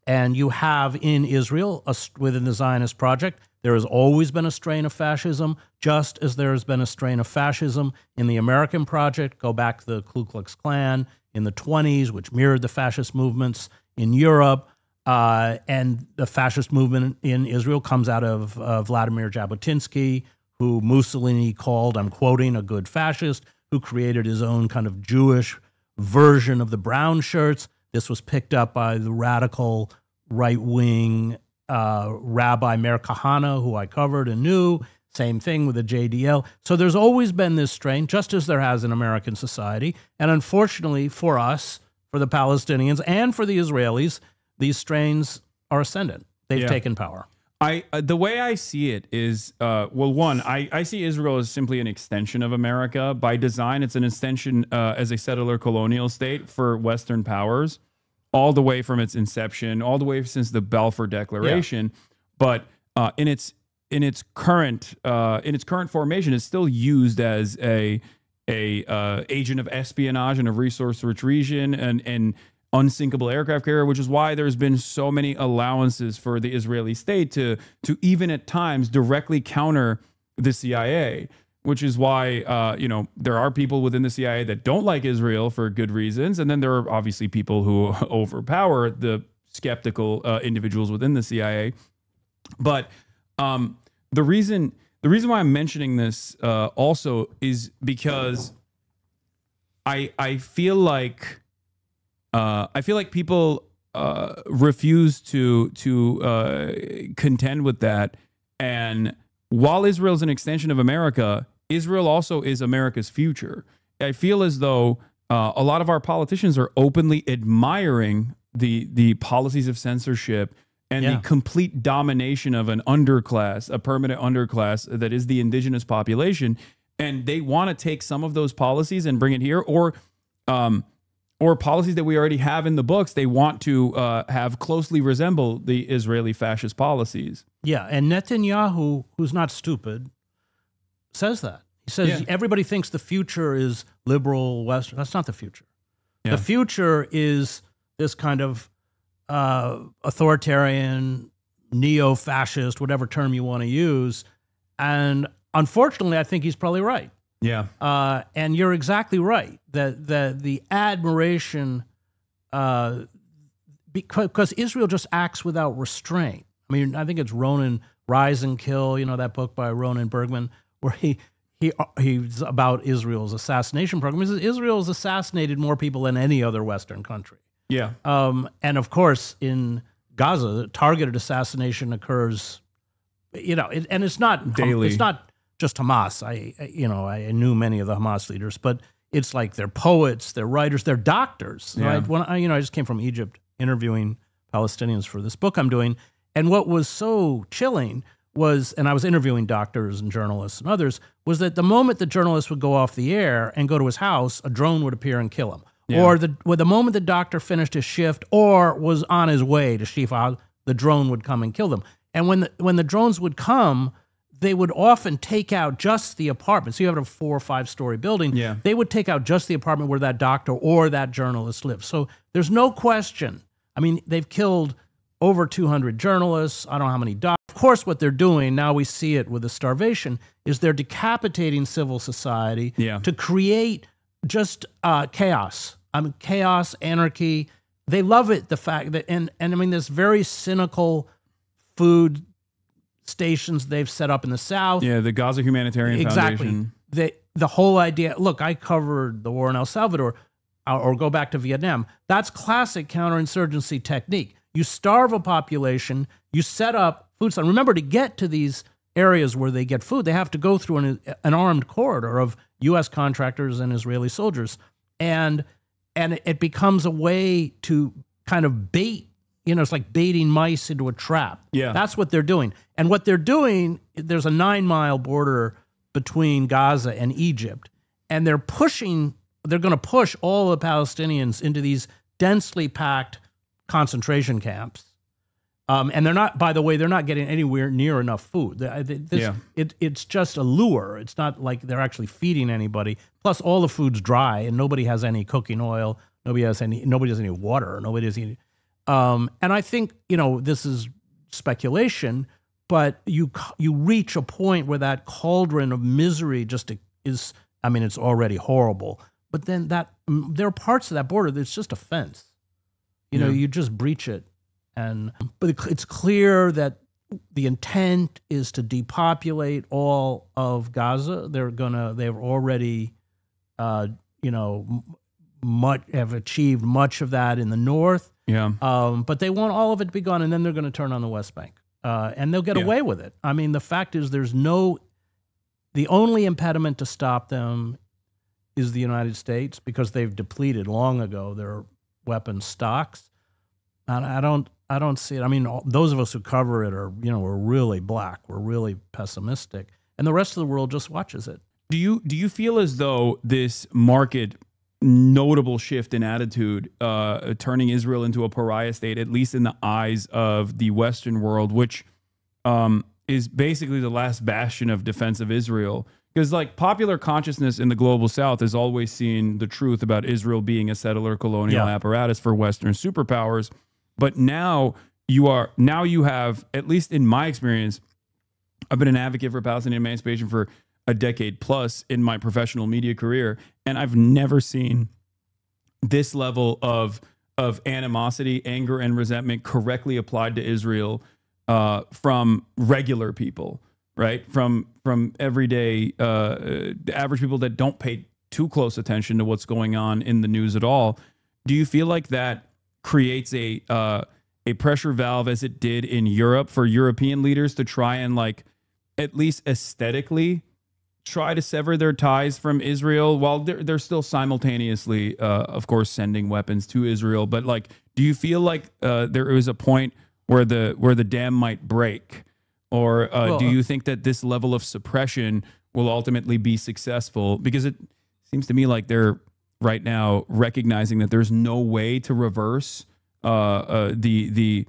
And you have in Israel, within the Zionist project, there has always been a strain of fascism, just as there has been a strain of fascism in the American project. Go back to the Ku Klux Klan in the 1920s, which mirrored the fascist movements in Europe. And the fascist movement in Israel comes out of Vladimir Jabotinsky, who Mussolini called, I'm quoting, a good fascist, who created his own kind of Jewish version of the brown shirts. This was picked up by the radical right-wing Rabbi Meir Kahana, who I covered and knew. Same thing with the JDL. So there's always been this strain, just as there has in American society. And unfortunately for us, for the Palestinians, and for the Israelis, these strains are ascendant. They've taken power. The way I see it is, I see Israel as simply an extension of America. By design, it's an extension as a settler colonial state for Western powers, all the way from its inception, all the way since the Balfour Declaration. But in its current formation, it's still used as a agent of espionage in a resource-rich region and unsinkable aircraft carrier, which is why there's been so many allowances for the Israeli state to even at times directly counter the CIA, which is why there are people within the CIA that don't like Israel for good reasons, and then there are obviously people who overpower the skeptical individuals within the CIA. But the reason why I'm mentioning this also is because I feel like people refuse to contend with that. And while Israel is an extension of America, Israel also is America's future. I feel as though a lot of our politicians are openly admiring the policies of censorship and the complete domination of an underclass, a permanent underclass that is the indigenous population. And they want to take some of those policies and bring it here, or policies that we already have in the books, they want to have closely resemble the Israeli fascist policies. Yeah, and Netanyahu, who's not stupid, says that. He says everybody thinks the future is liberal, Western. That's not the future. Yeah. The future is this kind of authoritarian, neo-fascist, whatever term you want to use. And unfortunately, I think he's probably right. Yeah. And you're exactly right that the admiration, because Israel just acts without restraint. I mean, I think it's Ronan Rise and Kill, that book by Ronan Bergman, where he's about Israel's assassination program. He says Israel has assassinated more people than any other Western country. Yeah. And of course, in Gaza, targeted assassination occurs, and it's not daily. It's not just Hamas. I knew many of the Hamas leaders, but it's like they're poets, they're writers, they're doctors. Yeah. Right? When I just came from Egypt interviewing Palestinians for this book I'm doing, and what was so chilling was, and I was interviewing doctors and journalists and others, was that the moment the journalist would go off the air and go to his house, a drone would appear and kill him. Yeah. Or the moment the doctor finished his shift or was on his way to Shifa, the drone would come and kill them. And when the drones would come, they would often take out just the apartment. So you have a 4 or 5 story building. Yeah. They would take out just the apartment where that doctor or that journalist lives. So there's no question. I mean, they've killed over 200 journalists. I don't know how many doctors. Of course, what they're doing, now we see it with the starvation, is they're decapitating civil society to create just chaos. I mean, chaos, anarchy. They love it, the fact that, and I mean, this very cynical food stations they've set up in the South. Yeah, the Gaza Humanitarian Foundation. The whole idea, look, I covered the war in El Salvador, or go back to Vietnam. That's classic counterinsurgency technique. You starve a population, you set up food stands. Remember, to get to these areas where they get food, they have to go through an armed corridor of U.S. contractors and Israeli soldiers. And it becomes a way to kind of bait, it's like baiting mice into a trap. Yeah. That's what they're doing. And what they're doing, there's a 9-mile border between Gaza and Egypt, and they're going to push all the Palestinians into these densely packed concentration camps. And they're not, by the way, they're not getting anywhere near enough food. It's just a lure. It's not like they're actually feeding anybody. Plus, all the food's dry, and nobody has any cooking oil. Nobody has any water. Nobody has any. And I think this is speculation, but you reach a point where that cauldron of misery just is. I mean, it's already horrible. But then there are parts of that border that's just a fence. You just breach it. But it's clear that the intent is to depopulate all of Gaza. They've already you know, have achieved much of that in the north. Yeah. But they want all of it to be gone, and then they're going to turn on the West Bank. And they'll get away with it. I mean, the fact is the only impediment to stop them is the United States, because they've depleted long ago their weapons stocks. And I don't see it. I mean, those of us who cover it are, you know, we're really black. We're really pessimistic. And the rest of the world just watches it. Do you feel as though this market notable shift in attitude, turning Israel into a pariah state, at least in the eyes of the Western world, which is basically the last bastion of defense of Israel? Because like popular consciousness in the global South has always seen the truth about Israel being a settler colonial apparatus for Western superpowers. But now you have, at least in my experience, I've been an advocate for Palestinian emancipation for a decade plus in my professional media career, and I've never seen this level of animosity, anger, and resentment correctly applied to Israel from regular people, right? From everyday average people that don't pay too close attention to what's going on in the news at all. Do you feel like that creates a pressure valve, as it did in Europe, for European leaders to try and, like, at least aesthetically try to sever their ties from Israel, while they're still simultaneously, of course, sending weapons to Israel? But like, do you feel like there is a point where the dam might break, or do you think that this level of suppression will ultimately be successful? Because it seems to me like they're right now recognizing that there's no way to reverse the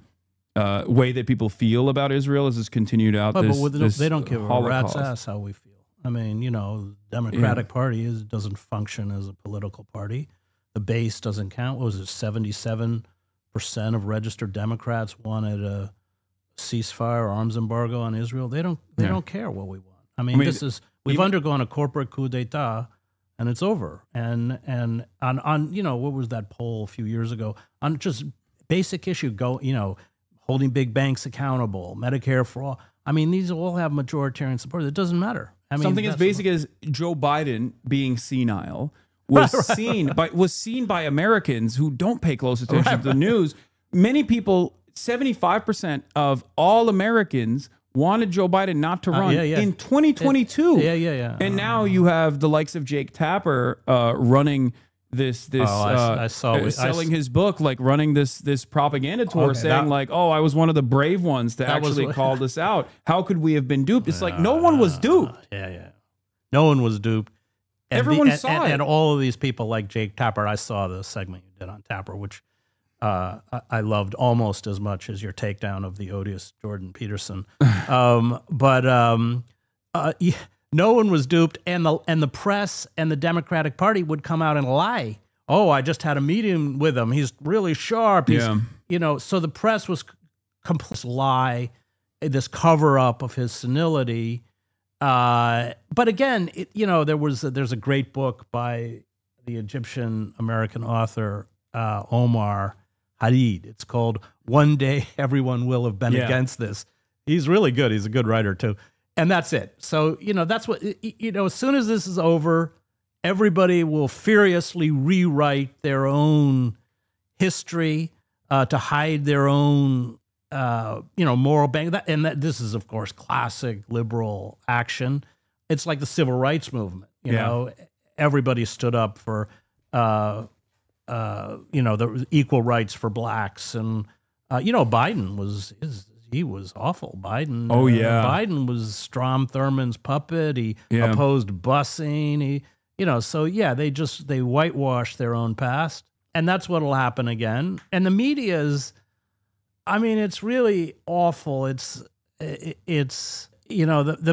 way that people feel about Israel as it's continued out. But they don't give a rat's ass how we feel. I mean, you know, the Democratic Party doesn't function as a political party. The base doesn't count. What was it? 77% of registered Democrats wanted a ceasefire, arms embargo on Israel. They don't care what we want. I mean we've undergone a corporate coup d'état, and it's over. And on you know, what was that poll a few years ago on just basic issue, holding big banks accountable, Medicare for all. I mean, these all have majoritarian support. It doesn't matter. I mean, something as basic as Joe Biden being senile was seen by Americans who don't pay close attention to the news. Many people, 75% of all Americans, wanted Joe Biden not to run in 2022. And now you have the likes of Jake Tapper running selling his book, like running this propaganda tour, saying like, oh, I was one of the brave ones to actually call this out. How could we have been duped? It's like no one was duped. No one was duped. And everyone saw it. And all of these people like Jake Tapper, I saw the segment you did on Tapper, which I loved almost as much as your takedown of the odious Jordan Peterson. No one was duped, and the press and the Democratic Party would come out and lie. Oh, I just had a meeting with him. He's really sharp. So the press was complete lie, this cover up of his senility. But again, there's a great book by the Egyptian American author Omar Hadid. It's called "One Day Everyone Will Have Been Against This." He's really good. He's a good writer too. And that's it. So, that's what, as soon as this is over, everybody will furiously rewrite their own history to hide their own, moral bank. This is, of course, classic liberal action. It's like the civil rights movement. You know, everybody stood up for, the equal rights for blacks. And, Biden he was awful. Biden. Oh, yeah. Biden was Strom Thurmond's puppet. He opposed busing. They whitewashed their own past. And that's what will happen again. And the media is, it's really awful. The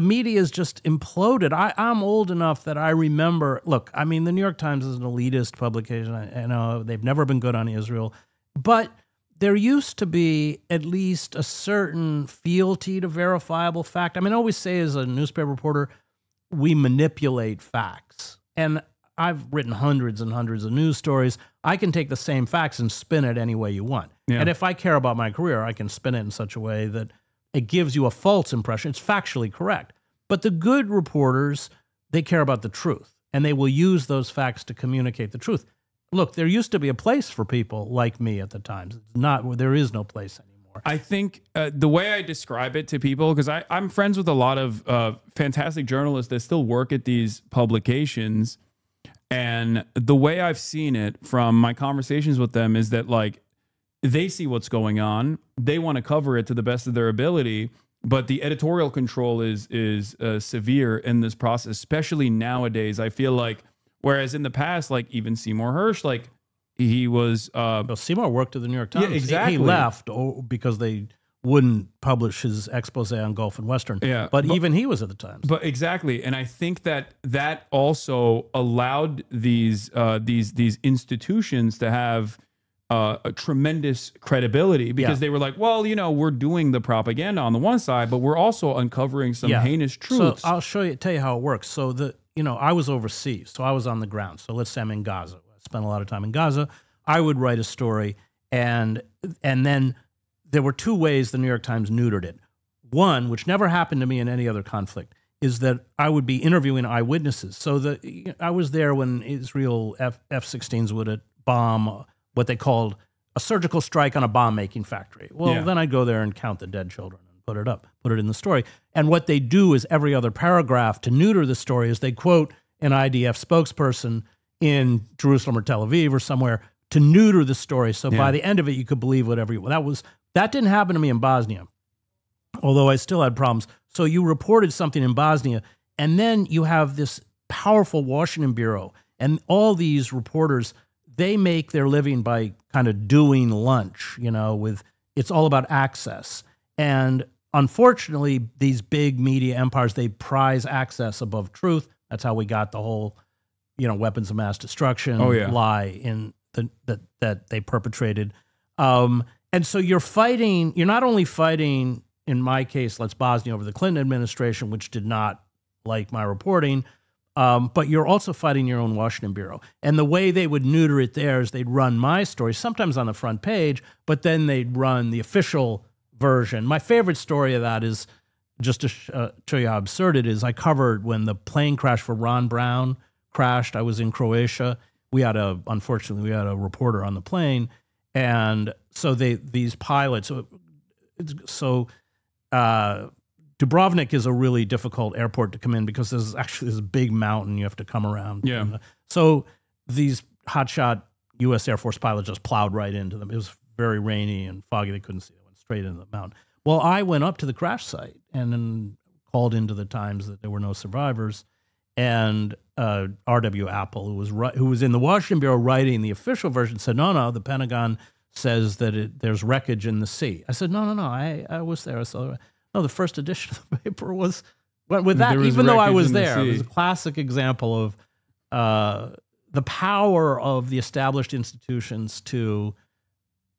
media is just imploded. I'm old enough that I remember, look, the New York Times is an elitist publication. I know they've never been good on Israel. But there used to be at least a certain fealty to verifiable fact. I always say as a newspaper reporter, we manipulate facts. And I've written hundreds and hundreds of news stories. I can take the same facts and spin it any way you want. And if I care about my career, I can spin it in such a way that it gives you a false impression. It's factually correct. But the good reporters, they care about the truth. and they will use those facts to communicate the truth. Look, there used to be a place for people like me at the Times. There is no place anymore. I think the way I describe it to people, because I'm friends with a lot of fantastic journalists that still work at these publications, and the way I've seen it from my conversations with them is that, like, they see what's going on, they want to cover it to the best of their ability, but the editorial control is severe in this process, especially nowadays. I feel like, whereas in the past, like even Seymour Hersh, like he was... well, Seymour worked at the New York Times. Yeah, exactly. He left because they wouldn't publish his expose on Gulf and Western. Yeah, but even he was at the Times. But exactly, and I think that also allowed these institutions to have a tremendous credibility, because they were like, well, you know, we're doing the propaganda on the one side, but we're also uncovering some heinous truths. So I'll tell you how it works. So I was overseas, so I was on the ground. So let's say I'm in Gaza. I spent a lot of time in Gaza. I would write a story, and then there were two ways the New York Times neutered it. One, which never happened to me in any other conflict, is that I would be interviewing eyewitnesses. So I was there when Israel F-16s would bomb what they called a surgical strike on a bomb-making factory. Well, then I'd go there and count the dead children and put it in the story. And what they do is every other paragraph to neuter the story is they quote an IDF spokesperson in Jerusalem or Tel Aviv or somewhere to neuter the story. So by the end of it, you could believe whatever you want. That didn't happen to me in Bosnia, although I still had problems. So you reported something in Bosnia, and then you have this powerful Washington bureau, and all these reporters, they make their living by kind of doing lunch, it's all about access. And unfortunately, these big media empires, they prize access above truth. That's how we got the whole, weapons of mass destruction lie that they perpetrated. And so you're not only fighting, in my case, Bosnia over the Clinton administration, which did not like my reporting, but you're also fighting your own Washington bureau. And the way they would neuter it there is they'd run my story, sometimes on the front page, but then they'd run the official version. My favorite story of that is, just to show you how absurd it is, I covered when the plane crash for Ron Brown crashed. I was in Croatia. Unfortunately, we had a reporter on the plane. And so these pilots, Dubrovnik is a really difficult airport to come in because there's actually this big mountain you have to come around. Yeah. So these hotshot U.S. Air Force pilots just plowed right into them. It was very rainy and foggy. They couldn't see. They went straight into the mountain. Well, I went up to the crash site and then called into the Times that there were no survivors. And R.W. Apple, who was in the Washington bureau writing the official version, said, no, the Pentagon says that there's wreckage in the sea. I said, no, I was there. So, no, the first edition of the paper went with that, even though I was there. It was a classic example of the power of the established institutions to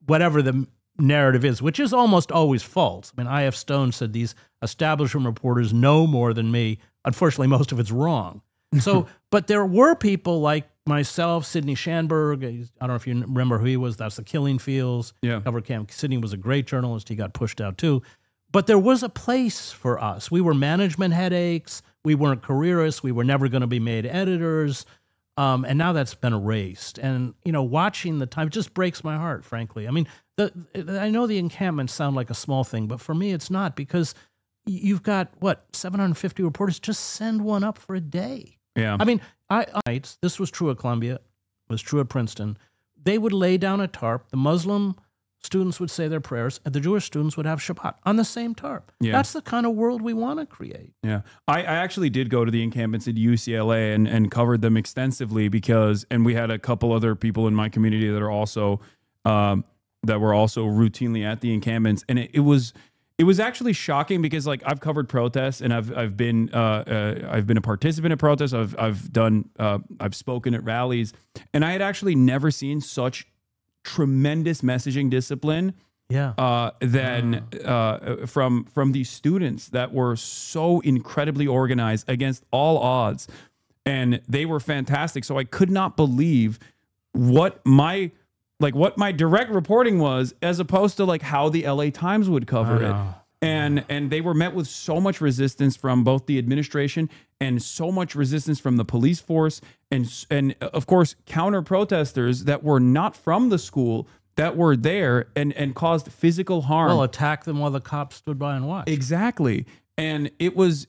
whatever the narrative is, which is almost always false. I mean, I.F. Stone said these establishment reporters know more than me. Unfortunately, most of it's wrong. So, but there were people like myself, Sidney Schanberg. I don't know if you remember who he was. That's the Killing Fields. Yeah. Cover Camp. Sidney was a great journalist. He got pushed out too. But there was a place for us. We were management headaches. We weren't careerists. We were never going to be made editors. And now that's been erased. And, watching the Times just breaks my heart, frankly. I mean, I know the encampments sound like a small thing, but for me, it's not, because you've got, 750 reporters? Just send one up for a day. Yeah. I mean, this was true at Columbia, it was true at Princeton. They would lay down a tarp. The Muslim students would say their prayers, and the Jewish students would have Shabbat on the same tarp. Yeah. That's the kind of world we want to create. Yeah. I actually did go to the encampments at UCLA and covered them extensively and we had a couple other people in my community that are also, that were also routinely at the encampments. And it was actually shocking because, I've covered protests and I've been a participant in protests. I've spoken at rallies, and I had actually never seen such tremendous messaging discipline from these students that were so incredibly organized against all odds, and they were fantastic. So I could not believe what my direct reporting was, as opposed to how the LA Times would cover it. And they were met with so much resistance from both the administration and so much resistance from the police force and of course counter protesters that were not from the school that were there and caused physical harm. Well, attack them while the cops stood by and watched. Exactly. And it was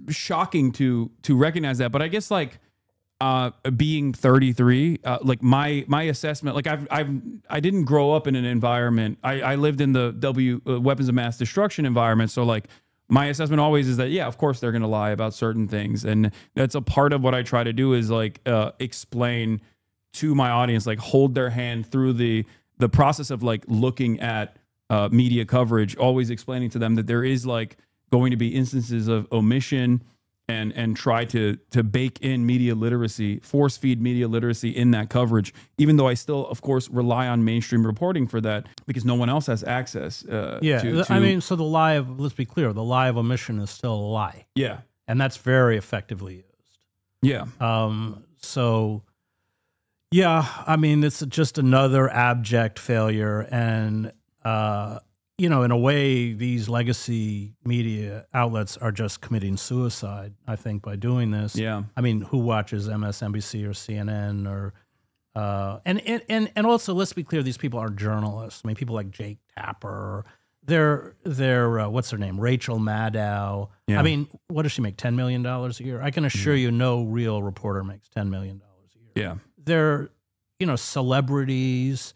shocking to recognize that. But I guess like being 33, like my assessment, like I didn't grow up in an environment. I lived in the weapons of mass destruction environment. So like my assessment always is that, yeah, of course they're going to lie about certain things. And that's a part of what I try to do is like explain to my audience, like hold their hand through the process of like looking at media coverage, always explaining to them that there is like going to be instances of omission and try to bake in media literacy, force feed media literacy in that coverage, even though I still, of course, rely on mainstream reporting for that because no one else has access. I mean, so the lie of, let's be clear, the lie of omission is still a lie. Yeah. And that's very effectively used. Yeah. So, yeah, I mean, it's just another abject failure. And, you know, in a way, these legacy media outlets are just committing suicide, I think, by doing this. Yeah. I mean, who watches MSNBC or CNN or, and also, let's be clear, these people aren't journalists. I mean, people like Jake Tapper, they're what's her name? Rachel Maddow. Yeah. I mean, what does she make? $10 million a year? I can assure you no real reporter makes $10 million a year. Yeah. They're, you know, celebrities.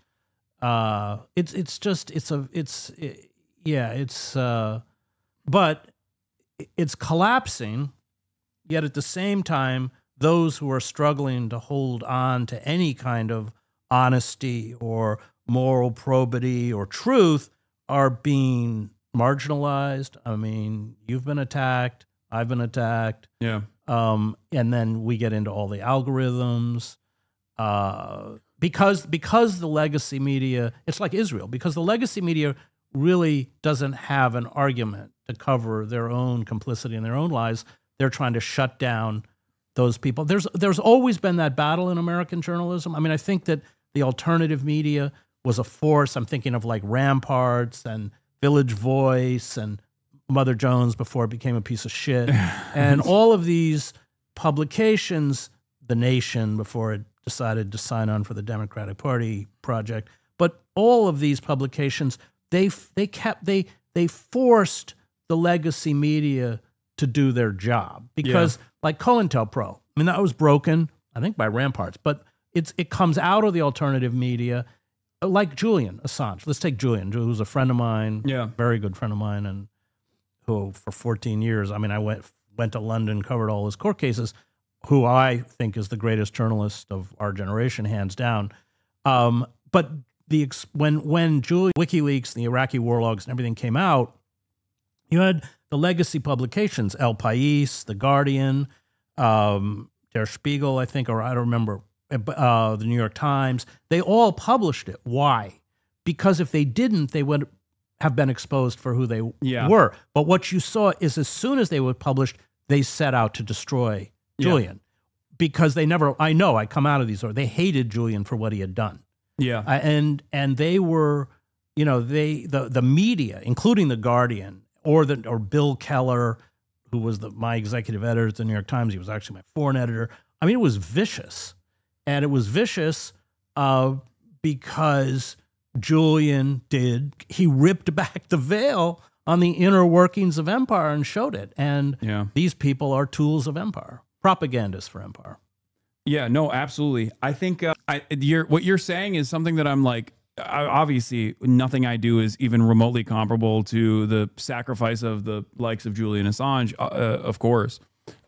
But it's collapsing, yet at the same time, those who are struggling to hold on to any kind of honesty or moral probity or truth are being marginalized. I mean, you've been attacked, I've been attacked. Yeah. And then we get into all the algorithms. Because the legacy media, it's like Israel, because the legacy media really doesn't have an argument to cover their own complicity and their own lies. They're trying to shut down those people. There's always been that battle in American journalism. I mean, I think that the alternative media was a force. I'm thinking of like Ramparts and Village Voice and Mother Jones before it became a piece of shit. And all of these publications, The Nation before it decided to sign on for the Democratic Party project. But all of these publications, they forced the legacy media to do their job because like COINTELPRO, I mean, that was broken, I think by Ramparts, but it comes out of the alternative media like Julian Assange. Let's take Julian, who's a friend of mine, very good friend of mine, and who for 14 years, I mean, I went to London, covered all his court cases, who I think is the greatest journalist of our generation, hands down. But when Julian, WikiLeaks, the Iraqi war logs, and everything came out, you had the legacy publications, El País, The Guardian, Der Spiegel, I think, or I don't remember, the New York Times. They all published it. Why? Because if they didn't, they would have been exposed for who they were. But what you saw is as soon as they were published, they set out to destroy Julian, because they never, I know, I come out of these, or they hated Julian for what he had done. Yeah. And they were, you know, the media, including The Guardian or Bill Keller, who was my executive editor at the New York Times. He was actually my foreign editor. I mean, it was vicious. And it was vicious because Julian he ripped back the veil on the inner workings of empire and showed it. And these people are tools of empire. Propagandists for empire. Yeah, no, absolutely. I think what you're saying is something that I'm like, obviously nothing I do is even remotely comparable to the sacrifice of the likes of Julian Assange, of course.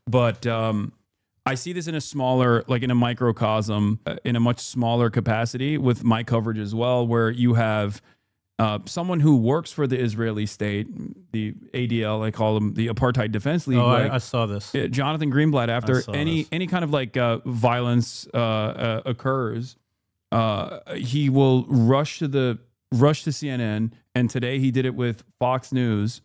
But I see this in a smaller, like in a microcosm, in a much smaller capacity with my coverage as well, where you have someone who works for the Israeli state, the ADL, I call them the Apartheid Defense League. Oh, I saw this. Jonathan Greenblatt, after any kind of like violence occurs, he will rush to CNN, and today he did it with Fox News,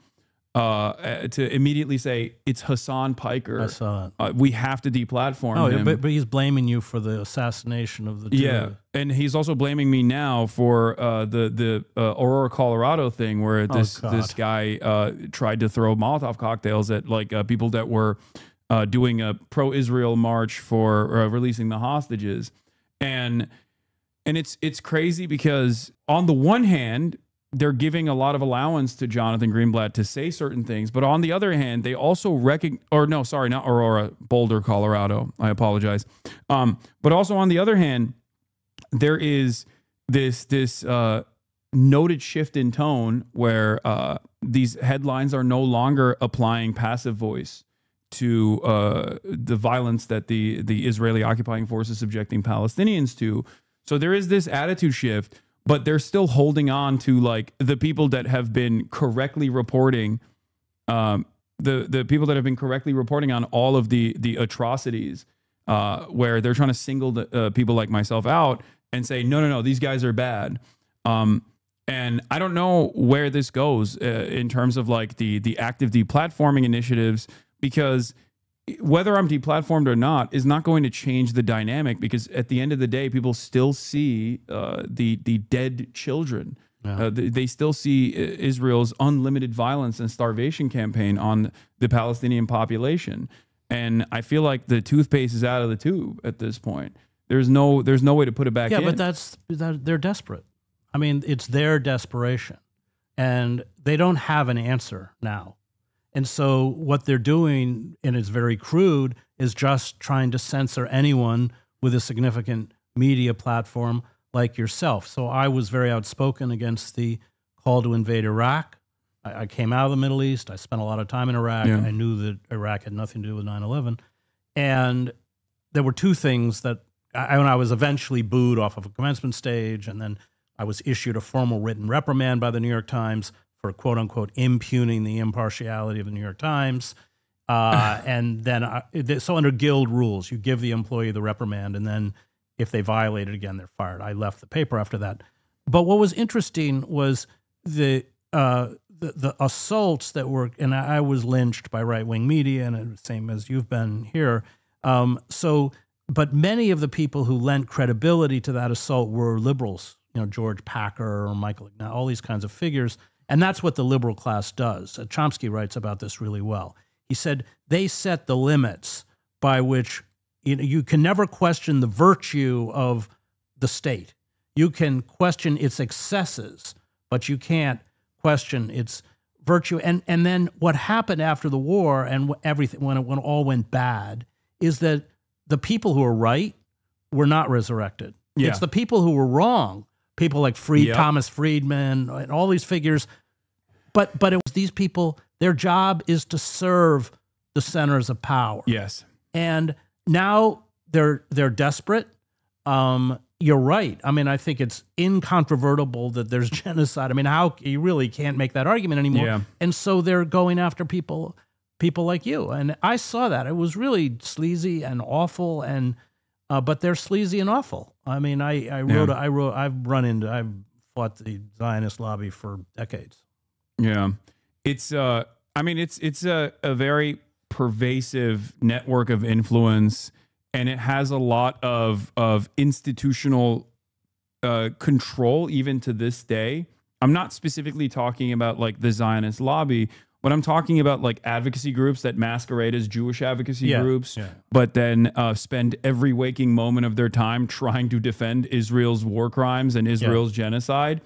to immediately say it's Hasan Piker. I saw it. We have to deplatform him. But he's blaming you for the assassination of the two. Yeah, and he's also blaming me now for the Aurora, Colorado thing, where this guy tried to throw Molotov cocktails at like people that were doing a pro-Israel march for releasing the hostages, and it's crazy because on the one hand, they're giving a lot of allowance to Jonathan Greenblatt to say certain things, but on the other hand, they also not Aurora, Boulder, Colorado. I apologize. But also on the other hand, there is this noted shift in tone where these headlines are no longer applying passive voice to the violence that the Israeli occupying force is subjecting Palestinians to. So there is this attitude shift, but they're still holding on to like the people that have been correctly reporting, the people that have been correctly reporting on all of the atrocities, where they're trying to single people like myself out and say, no, these guys are bad. And I don't know where this goes in terms of like the active deplatforming initiatives, because whether I'm deplatformed or not is not going to change the dynamic, because at the end of the day, people still see the dead children. Yeah. They still see Israel's unlimited violence and starvation campaign on the Palestinian population. And I feel like the toothpaste is out of the tube at this point. There's no way to put it back in. Yeah, but they're desperate. I mean, it's their desperation. And they don't have an answer now. And so what they're doing, and it's very crude, is just trying to censor anyone with a significant media platform like yourself. So I was very outspoken against the call to invade Iraq. I came out of the Middle East. I spent a lot of time in Iraq. Yeah. I knew that Iraq had nothing to do with 9/11. And there were two things that when I was eventually booed off of a commencement stage, and then I was issued a formal written reprimand by the New York Times for quote unquote impugning the impartiality of the New York Times. And then, so under guild rules, you give the employee the reprimand, and then if they violate it again, they're fired. I left the paper after that. But what was interesting was the assaults that were, and I was lynched by right-wing media, and the same as you've been here. But many of the people who lent credibility to that assault were liberals, George Packer or Michael Ignat, all these kinds of figures. And that's what the liberal class does. Chomsky writes about this really well. He said they set the limits by which you can never question the virtue of the state. You can question its excesses, but you can't question its virtue. And then what happened after the war and everything, when it all went bad, is that the people who were right were not resurrected. Yeah. It's the people who were wrong. People like Thomas Friedman and all these figures. But it was these people, their job is to serve the centers of power. Yes. And now they're desperate. You're right. I mean, I think it's incontrovertible that there's genocide. I mean, you really can't make that argument anymore. Yeah. And so they're going after people like you. And I saw that. It was really sleazy and awful, but they're sleazy and awful. I mean, I've fought the Zionist lobby for decades. Yeah. It's a very pervasive network of influence, and it has a lot of institutional control even to this day. I'm not specifically talking about like the Zionist lobby, but I'm talking about like advocacy groups that masquerade as Jewish advocacy groups, but then spend every waking moment of their time trying to defend Israel's war crimes and Israel's genocide.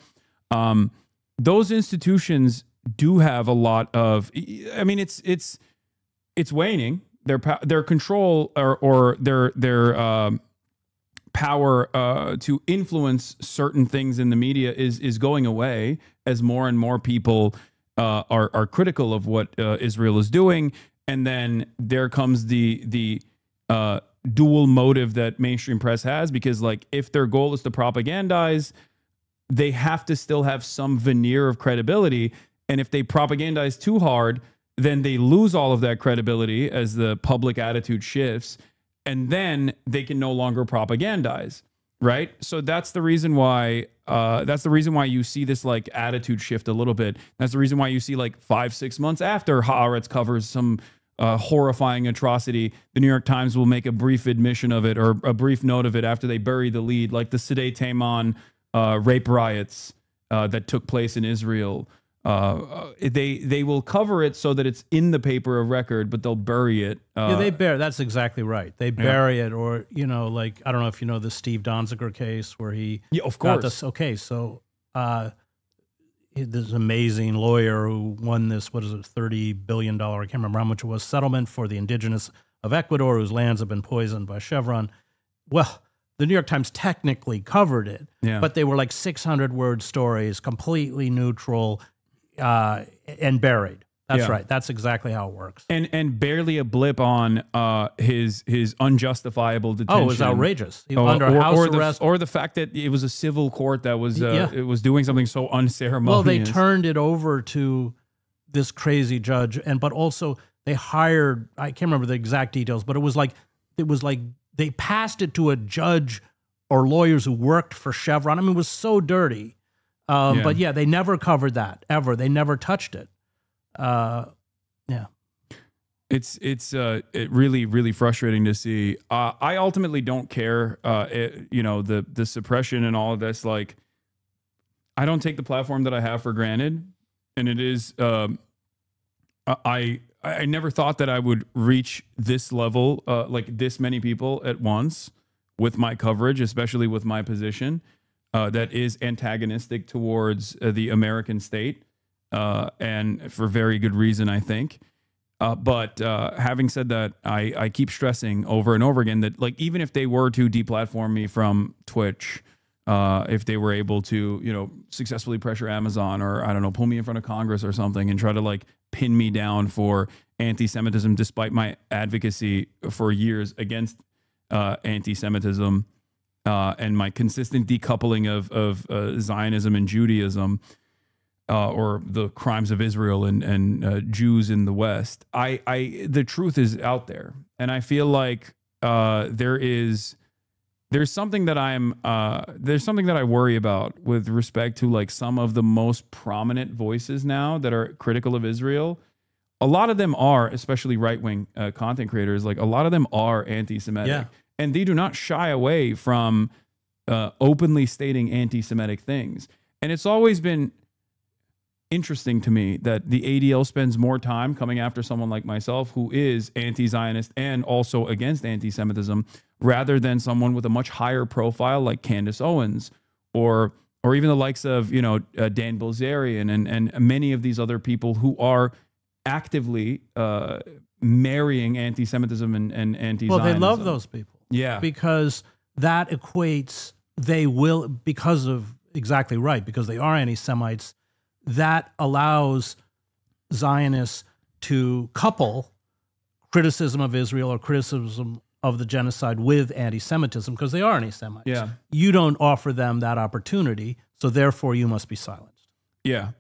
Those institutions do have a lot of, I mean, it's waning. Their control or their power to influence certain things in the media is going away as more and more people are critical of what Israel is doing. And then there comes the dual motive that mainstream press has, because like if their goal is to propagandize, they have to still have some veneer of credibility. And if they propagandize too hard, then they lose all of that credibility as the public attitude shifts, and then they can no longer propagandize. right? So that's the reason why. That's the reason why you see this like attitude shift a little bit. That's the reason why you see like 5-6 months after Haaretz covers some horrifying atrocity, the New York Times will make a brief admission of it or a brief note of it after they bury the lead, like the Sderot Taman rape riots that took place in Israel. They will cover it so that it's in the paper of record, but they'll bury it. Yeah, they bury. That's exactly right. They bury it, or like I don't know if you know the Steve Donziger case where he of course. got this. Okay, so this amazing lawyer who won this, what is it, $30 billion, I can't remember how much it was, settlement for the indigenous of Ecuador whose lands have been poisoned by Chevron. Well, the New York Times technically covered it, but they were like 600-word stories, completely neutral, and buried. That's right. That's exactly how it works. And barely a blip on his unjustifiable detention. Oh, it was outrageous. He was under house arrest. Or the fact that it was a civil court that was it was doing something so unceremonious. Well, they turned it over to this crazy judge, but also they hired, I can't remember the exact details, but it was like they passed it to a judge or lawyers who worked for Chevron. I mean, it was so dirty. But yeah, they never covered that ever. They never touched it. It's really, really frustrating to see. I ultimately don't care. The suppression and all of this. Like, I don't take the platform that I have for granted, and it is. I never thought that I would reach this level, like this many people at once with my coverage, especially with my position. That is antagonistic towards the American state, and for very good reason, I think. But having said that, I keep stressing over and over again that, like, even if they were to deplatform me from Twitch, if they were able to, successfully pressure Amazon or, I don't know, pull me in front of Congress or something and try to, like, pin me down for anti-Semitism, despite my advocacy for years against anti-Semitism, and my consistent decoupling of Zionism and Judaism, or the crimes of Israel and Jews in the West. The truth is out there, and I feel like there's something that I worry about with respect to, like, some of the most prominent voices now that are critical of Israel. A lot of them are, especially right-wing content creators, like a lot of them are anti-Semitic. Yeah. And they do not shy away from openly stating anti-Semitic things. And it's always been interesting to me that the ADL spends more time coming after someone like myself who is anti-Zionist and also against anti-Semitism, rather than someone with a much higher profile like Candace Owens or even the likes of Dan Bilzerian and many of these other people who are actively marrying anti-Semitism and anti-Zionism. Well, they love those people. Yeah. Because that equates, because of, exactly right, because they are anti-Semites, that allows Zionists to couple criticism of Israel or criticism of the genocide with anti-Semitism, because they are anti-Semites. Yeah. You don't offer them that opportunity, so therefore you must be silenced. Yeah.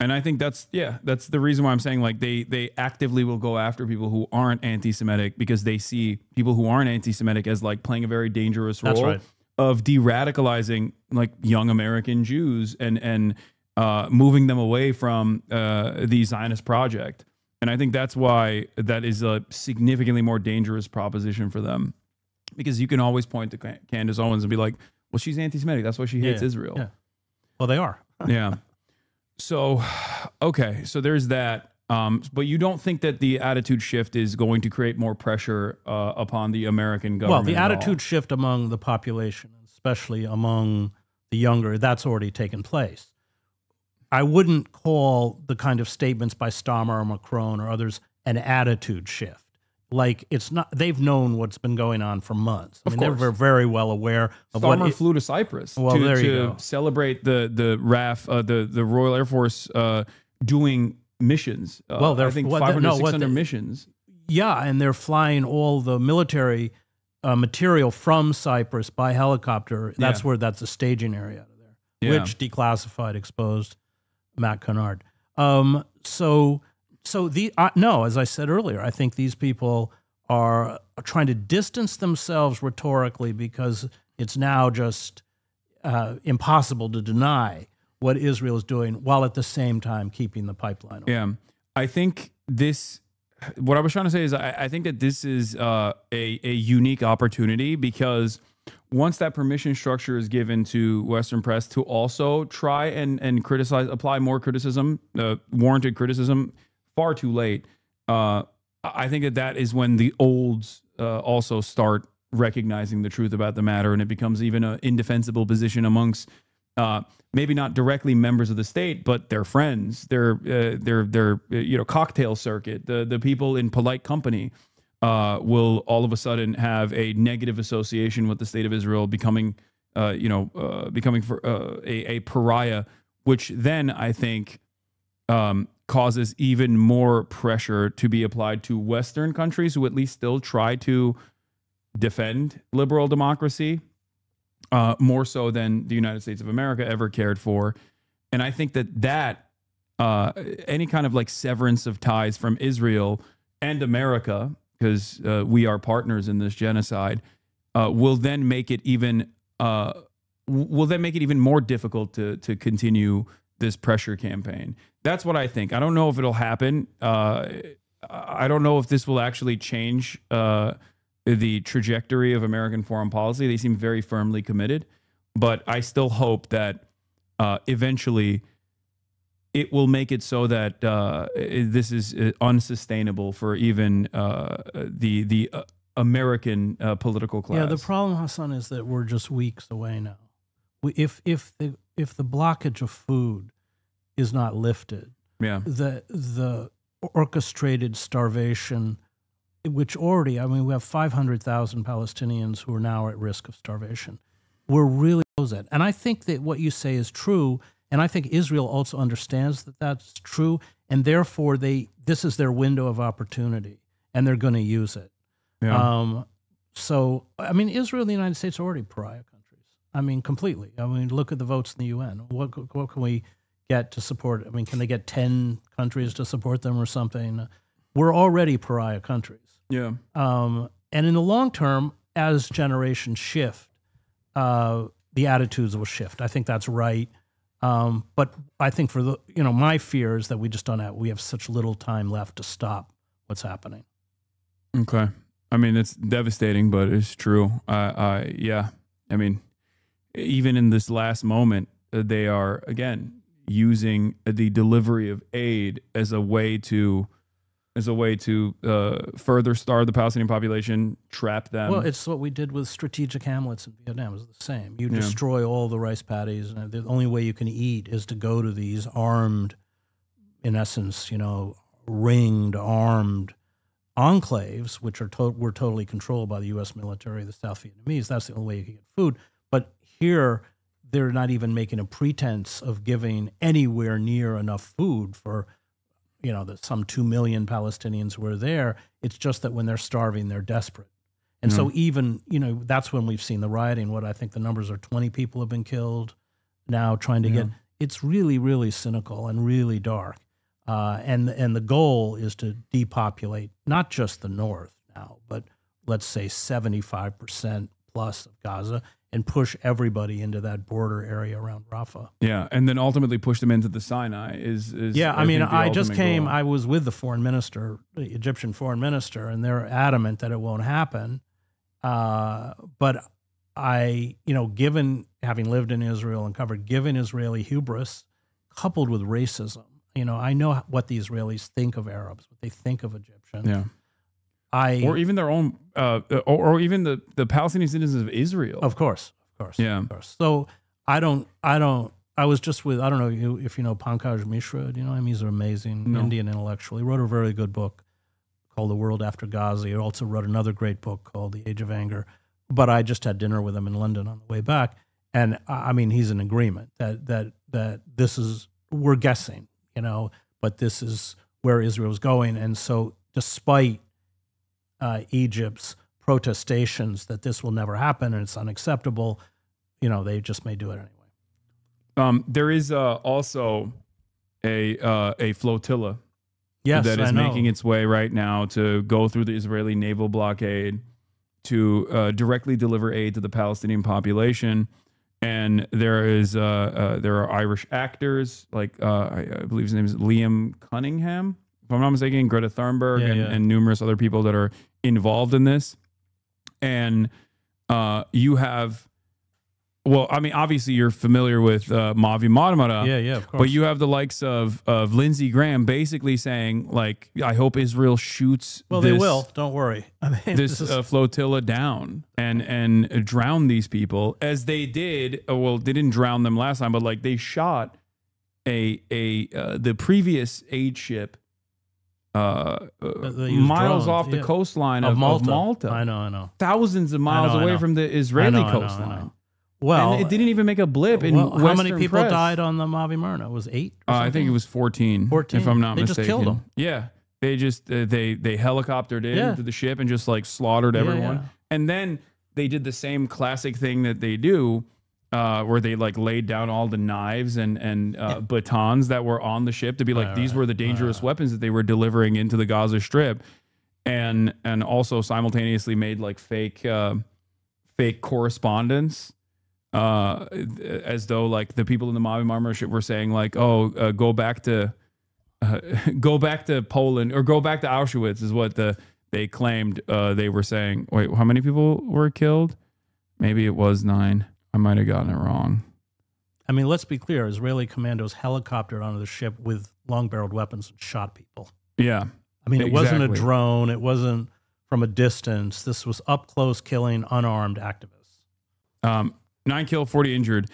And I think that's the reason why I'm saying, like, they actively will go after people who aren't anti-Semitic, because they see people who aren't anti-Semitic as, like, playing a very dangerous role of de-radicalizing, like, young American Jews and moving them away from the Zionist project. And I think that's why that is a significantly more dangerous proposition for them, because you can always point to Candace Owens and be like, well, she's anti-Semitic. That's why she hates Israel. Yeah. Well, they are. Yeah. So, okay, so there's that. But you don't think that the attitude shift is going to create more pressure upon the American government? Well, the attitude shift among the population, especially among the younger, that's already taken place. I wouldn't call the kind of statements by Starmer or Macron or others an attitude shift. Like, it's not, they've known what's been going on for months. I mean, they're very well aware of what Starmer flew to Cyprus to celebrate the RAF, the Royal Air Force doing missions. I think 500, 600 missions. Yeah, and they're flying all the military material from Cyprus by helicopter. That's where that's a staging area out of there, which declassified, exposed Matt Kennard. No, as I said earlier, I think these people are trying to distance themselves rhetorically, because It's now just impossible to deny what Israel is doing while at the same time keeping the pipeline open. Yeah. I think what I was trying to say is I think that this is a unique opportunity, because once that permission structure is given to Western press to also try and criticize, apply more criticism, warranted criticism, far too late. I think that is when the olds also start recognizing the truth about the matter, and it becomes even an indefensible position amongst maybe not directly members of the state, but their friends, their cocktail circuit, the people in polite company will all of a sudden have a negative association with the state of Israel, becoming a pariah, which then I think causes even more pressure to be applied to Western countries who at least still try to defend liberal democracy, more so than the United States of America ever cared for. And I think that any kind of like severance of ties from Israel and America, because we are partners in this genocide, will then make it even more difficult to continue this pressure campaign. That's what I think. I don't know if it'll happen. I don't know if this will actually change the trajectory of American foreign policy. They seem very firmly committed, but I still hope that eventually it will make it so that this is unsustainable for even the American political class. Yeah, the problem, Hasan, is that we're just weeks away now. If the blockage of food is not lifted, the orchestrated starvation, which already, I mean, we have 500,000 Palestinians who are now at risk of starvation. We're really close at. And I think that what you say is true, and I think Israel also understands that that's true, and therefore this is their window of opportunity, and they're going to use it. Yeah. So, I mean, Israel and the United States are already pariah countries. I mean, completely. I mean, look at the votes in the UN. What can we get to support? I mean, can they get 10 countries to support them or something? We're already pariah countries. Yeah. And in the long term, as generations shift, the attitudes will shift. I think that's right. But I think for my fear is that we have such little time left to stop what's happening. Okay. I mean, it's devastating, but it's true. Yeah. I mean, even in this last moment, they are, again, using the delivery of aid as a way to further starve the Palestinian population, trap them. Well, it's what we did with strategic hamlets in Vietnam. It was the same. You destroy all the rice paddies, and the only way you can eat is to go to these armed, in essence, ringed, armed enclaves, which were totally controlled by the U.S. military, the South Vietnamese. That's the only way you can get food. But here, they're not even making a pretense of giving anywhere near enough food for some 2 million Palestinians who are there. It's just that when they're starving, they're desperate. And so even, that's when we've seen the rioting. What I think the numbers are 20 people have been killed now trying to get, it's really, really cynical and really dark. And the goal is to depopulate not just the north now, but let's say 75% plus of Gaza, and push everybody into that border area around Rafah. Yeah, and then ultimately push them into the Sinai is yeah, I mean, I just came, I was with the foreign minister, the Egyptian foreign minister, and they're adamant that it won't happen. But I, given having lived in Israel and given Israeli hubris, coupled with racism, I know what the Israelis think of Arabs, what they think of Egyptians. Yeah. Or even their own, or even the Palestinian citizens of Israel. Of course. Yeah. Of course. So I was just with, I don't know if you know Pankaj Mishra, do you know him? He's an amazing Indian intellectual. He wrote a very good book called The World After Gaza. He also wrote another great book called The Age of Anger. But I just had dinner with him in London on the way back. And I mean, he's in agreement that this is, we're guessing, but this is where Israel's going. And so despite Egypt's protestations that this will never happen and it's unacceptable, they just may do it anyway. There is also a flotilla that is making its way right now to go through the Israeli naval blockade directly deliver aid to the Palestinian population. And there are Irish actors like I believe his name is Liam Cunningham, if I'm not mistaken, Greta Thunberg, and numerous other people that are involved in this. And you have, well, I mean, obviously you're familiar with Mavi Marmara. Yeah, of course. But you have the likes of Lindsey Graham basically saying, like, I hope Israel shoots they will. Don't worry. I mean, this flotilla down and drown these people, as they did. Well, they didn't drown them last time, but like they shot the previous aid ship miles off the coastline of Malta. I know. Thousands of miles away from the Israeli coastline. I know. Well, and it didn't even make a blip in Western how many people press. died on the Mavi Marmara? It was 8? I think it was 14. 14, if I'm not mistaken. They just killed them. Yeah, they just they helicoptered into the ship and just like slaughtered everyone. Yeah. And then they did the same classic thing that they do, where they like laid down all the knives and batons that were on the ship to be like these were the dangerous weapons that they were delivering into the Gaza Strip, and also simultaneously made like fake correspondence. As though like the people in the Mavi Marmara ship were saying like, go back to Poland or go back to Auschwitz is what they claimed. They were saying, wait, how many people were killed? Maybe it was 9. I might have gotten it wrong. I mean, let's be clear. Israeli commandos helicoptered onto the ship with long-barreled weapons and shot people. Yeah. I mean, it wasn't a drone. It wasn't from a distance. This was up-close killing unarmed activists. 9 killed, 40 injured.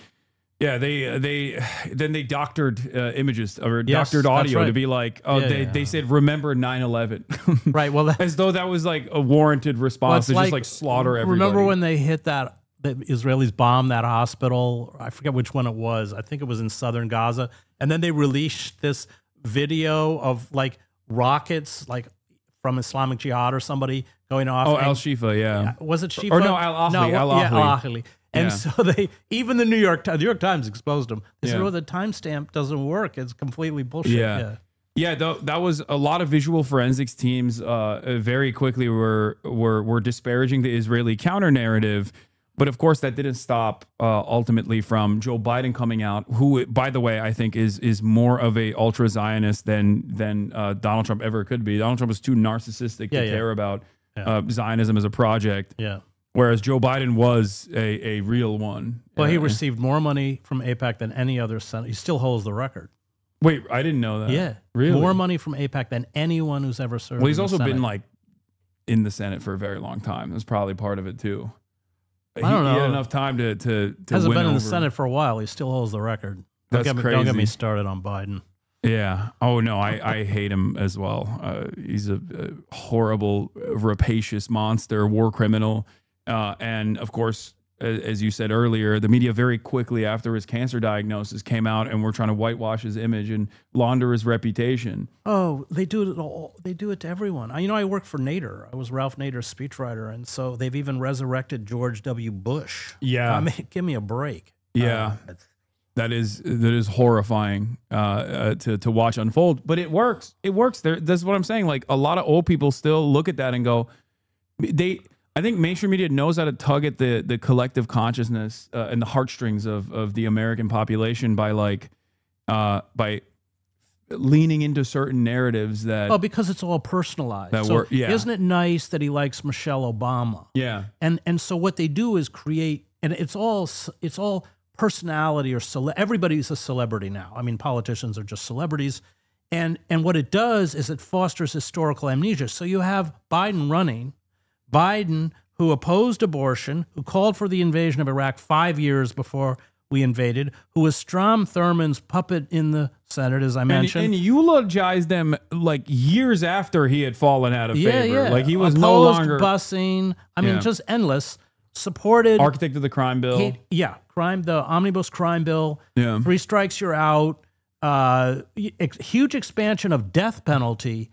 Yeah, they doctored images or doctored audio to be like, they said remember 9/11, right? Well, as though that was like a warranted response to just like slaughter everybody. Remember when they hit the Israelis bombed that hospital? I forget which one it was. I think it was in southern Gaza, and then they released this video of like rockets, like from Islamic Jihad or somebody going off. Oh, Al Shifa, yeah. Was it Shifa? Or no, Al Ahly. Al Ahly. And so even the New York Times exposed them. They said, the timestamp doesn't work. It's completely bullshit. Yeah, that was a lot of visual forensics teams very quickly were disparaging the Israeli counter narrative. But of course, that didn't stop ultimately from Joe Biden coming out, who, by the way, I think is more of a ultra Zionist than Donald Trump ever could be. Donald Trump is too narcissistic to care about Zionism as a project. Yeah. Whereas Joe Biden was a real one. Well, he received more money from AIPAC than any other senator. He still holds the record. Wait, I didn't know that. Yeah. Really? More money from AIPAC than anyone who's ever served. Well, he's also Senate. been like in the Senate for a very long time. That's probably part of it too. I don't know. He had enough time to hasn't win been in the over. Senate for a while. He still holds the record. That's crazy. Don't get me started on Biden. Yeah. Oh no, I hate him as well. He's a horrible, rapacious monster, war criminal. And of course, as you said earlier, the media very quickly after his cancer diagnosis came out and were trying to whitewash his image and launder his reputation. Oh, they do it all. They do it to everyone. I work for Nader. I was Ralph Nader's speechwriter, and so they've even resurrected George W. Bush. Yeah, I mean, give me a break. Yeah, that is horrifying to watch unfold. But it works. It works. That's what I'm saying. Like a lot of old people still look at that and go, I think mainstream media knows how to tug at the collective consciousness and the heartstrings of the American population by leaning into certain narratives that because it's all personalized. Isn't it nice that he likes Michelle Obama? Yeah, and so what they do is create, and it's all personality or everybody's a celebrity now. I mean, politicians are just celebrities, and what it does is it fosters historical amnesia. So you have Biden running. Biden, who opposed abortion, who called for the invasion of Iraq 5 years before we invaded, who was Strom Thurmond's puppet in the Senate, as I mentioned. And eulogized them like years after he had fallen out of favor. Yeah. Like he was opposed no longer busing. I mean, just endless. Supported architect of the crime bill. The omnibus crime bill. Yeah. 3 strikes, you're out. Huge expansion of death penalty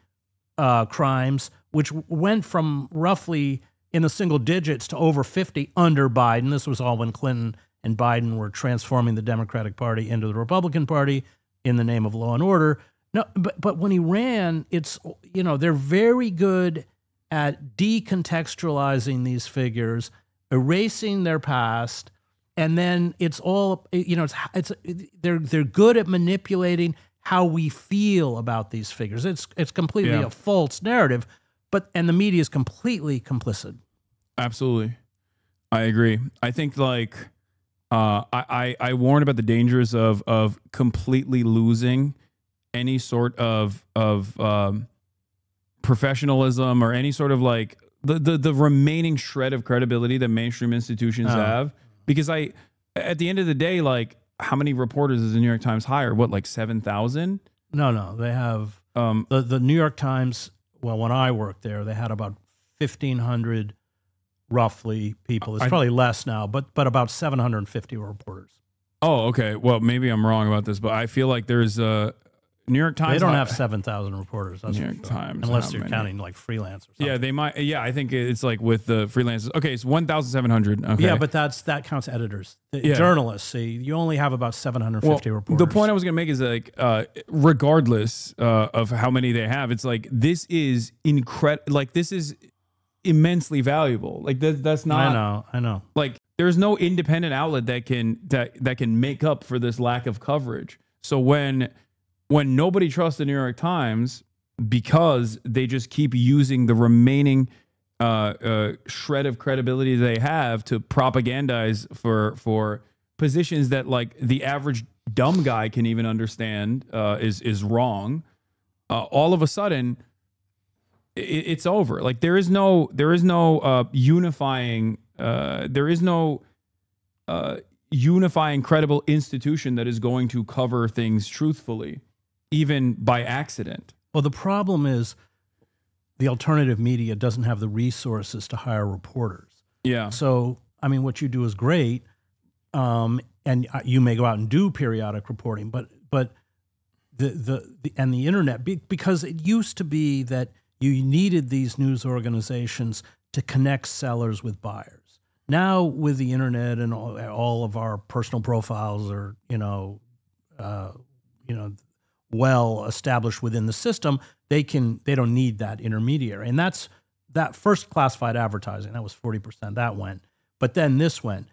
crimes, which went from roughly in the single digits to over 50 under Biden. This was all when Clinton and Biden were transforming the Democratic Party into the Republican Party in the name of law and order. No, but when he ran, it's, they're very good at decontextualizing these figures, erasing their past, and then it's all, you know, they're good at manipulating how we feel about these figures. It's completely a false narrative, and the media is completely complicit. Absolutely. I agree. I think like I warn about the dangers of completely losing any sort of professionalism or any sort of like the remaining shred of credibility that mainstream institutions have. Because at the end of the day, like, how many reporters does the New York Times hire? What, like 7,000? No, they have the New York Times. Well, when I worked there, they had about 1,500 roughly people. It's probably less now, but about 750 reporters. Oh, okay. Well, maybe I'm wrong about this, but I feel like there's New York Times. They don't have 7,000 reporters. That's New York Times, unless you're counting like freelance or something. Yeah, they might. Yeah, I think it's like with the freelancers. Okay, it's 1,700. Okay. Yeah, but that counts editors, journalists. See, you only have about 750 reporters. The point I was going to make is like, regardless of how many they have, it's like this is incredible. Like this is immensely valuable. Like that's not. I know. Like there's no independent outlet that can make up for this lack of coverage. So when nobody trusts the New York Times because they just keep using the remaining shred of credibility they have to propagandize for positions that like the average dumb guy can even understand is wrong, all of a sudden it's over. Like there is no unifying unifying credible institution that is going to cover things truthfully, even by accident. Well, the problem is the alternative media doesn't have the resources to hire reporters. Yeah. So, I mean, what you do is great, and you may go out and do periodic reporting, but the internet, because it used to be that you needed these news organizations to connect sellers with buyers. Now, with the internet and all of our personal profiles are, well established within the system, they don't need that intermediary. And that's that first classified advertising, that was 40%, that went. But then this went.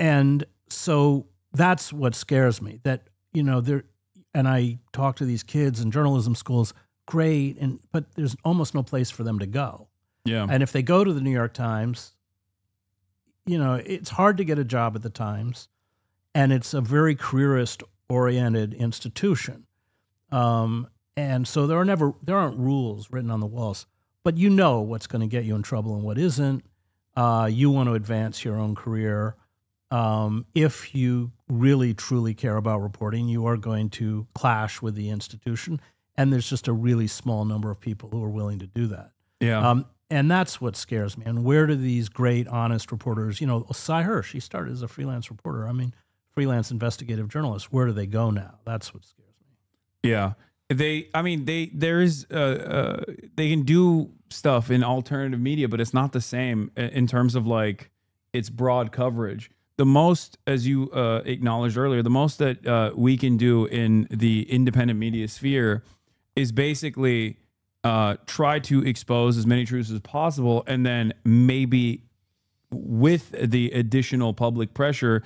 And so that's what scares me, that, and I talk to these kids in journalism schools, great, but there's almost no place for them to go. Yeah. And if they go to the New York Times, it's hard to get a job at the Times, and it's a very careerist-oriented institution. And so there aren't rules written on the walls, but you know what's going to get you in trouble and what isn't. You want to advance your own career. If you really, truly care about reporting, you are going to clash with the institution, and there's just a really small number of people who are willing to do that. Yeah. And that's what scares me. And where do these great, honest reporters, Cy Hirsch, he started as a freelance reporter. I mean, freelance investigative journalist. Where do they go now? That's what scares me. Yeah. They can do stuff in alternative media, but it's not the same in terms of like its broad coverage. The most, as you acknowledged earlier, the most that we can do in the independent media sphere is basically try to expose as many truths as possible, and then maybe with the additional public pressure,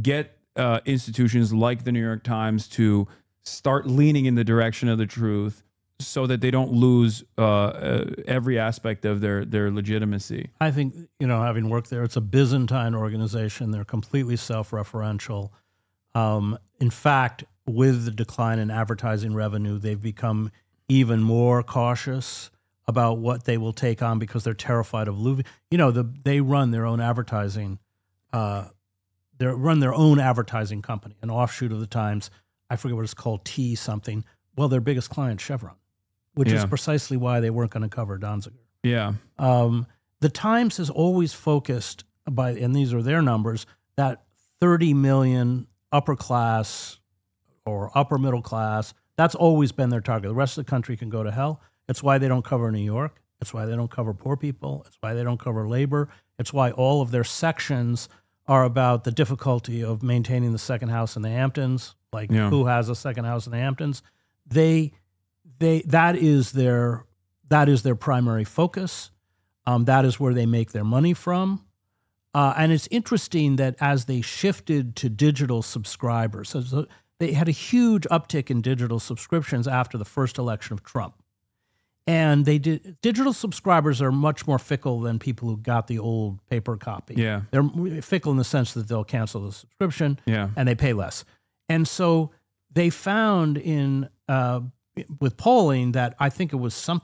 get institutions like the New York Times to start leaning in the direction of the truth so that they don't lose every aspect of their legitimacy. I think, having worked there, it's a Byzantine organization. They're completely self-referential. In fact, with the decline in advertising revenue, they've become even more cautious about what they will take on because they're terrified of losing. They run their own advertising. They run their own advertising company, an offshoot of the Times. I forget what it's called, T something. Well, their biggest client, Chevron, which is precisely why they weren't going to cover Donziger. Yeah. The Times has always focused, and these are their numbers, that 30 million upper class or upper middle class, that's always been their target. The rest of the country can go to hell. It's why they don't cover New York. It's why they don't cover poor people. It's why they don't cover labor. It's why all of their sections are about the difficulty of maintaining the second house in the Hamptons, who has a second house in the Hamptons. That is their that is their primary focus. That is where they make their money from. And it's interesting that as they shifted to digital subscribers, so they had a huge uptick in digital subscriptions after the first election of Trump. And digital subscribers are much more fickle than people who got the old paper copy. Yeah. They're fickle in the sense that they'll cancel the subscription and they pay less. And so they found with polling that I think it was some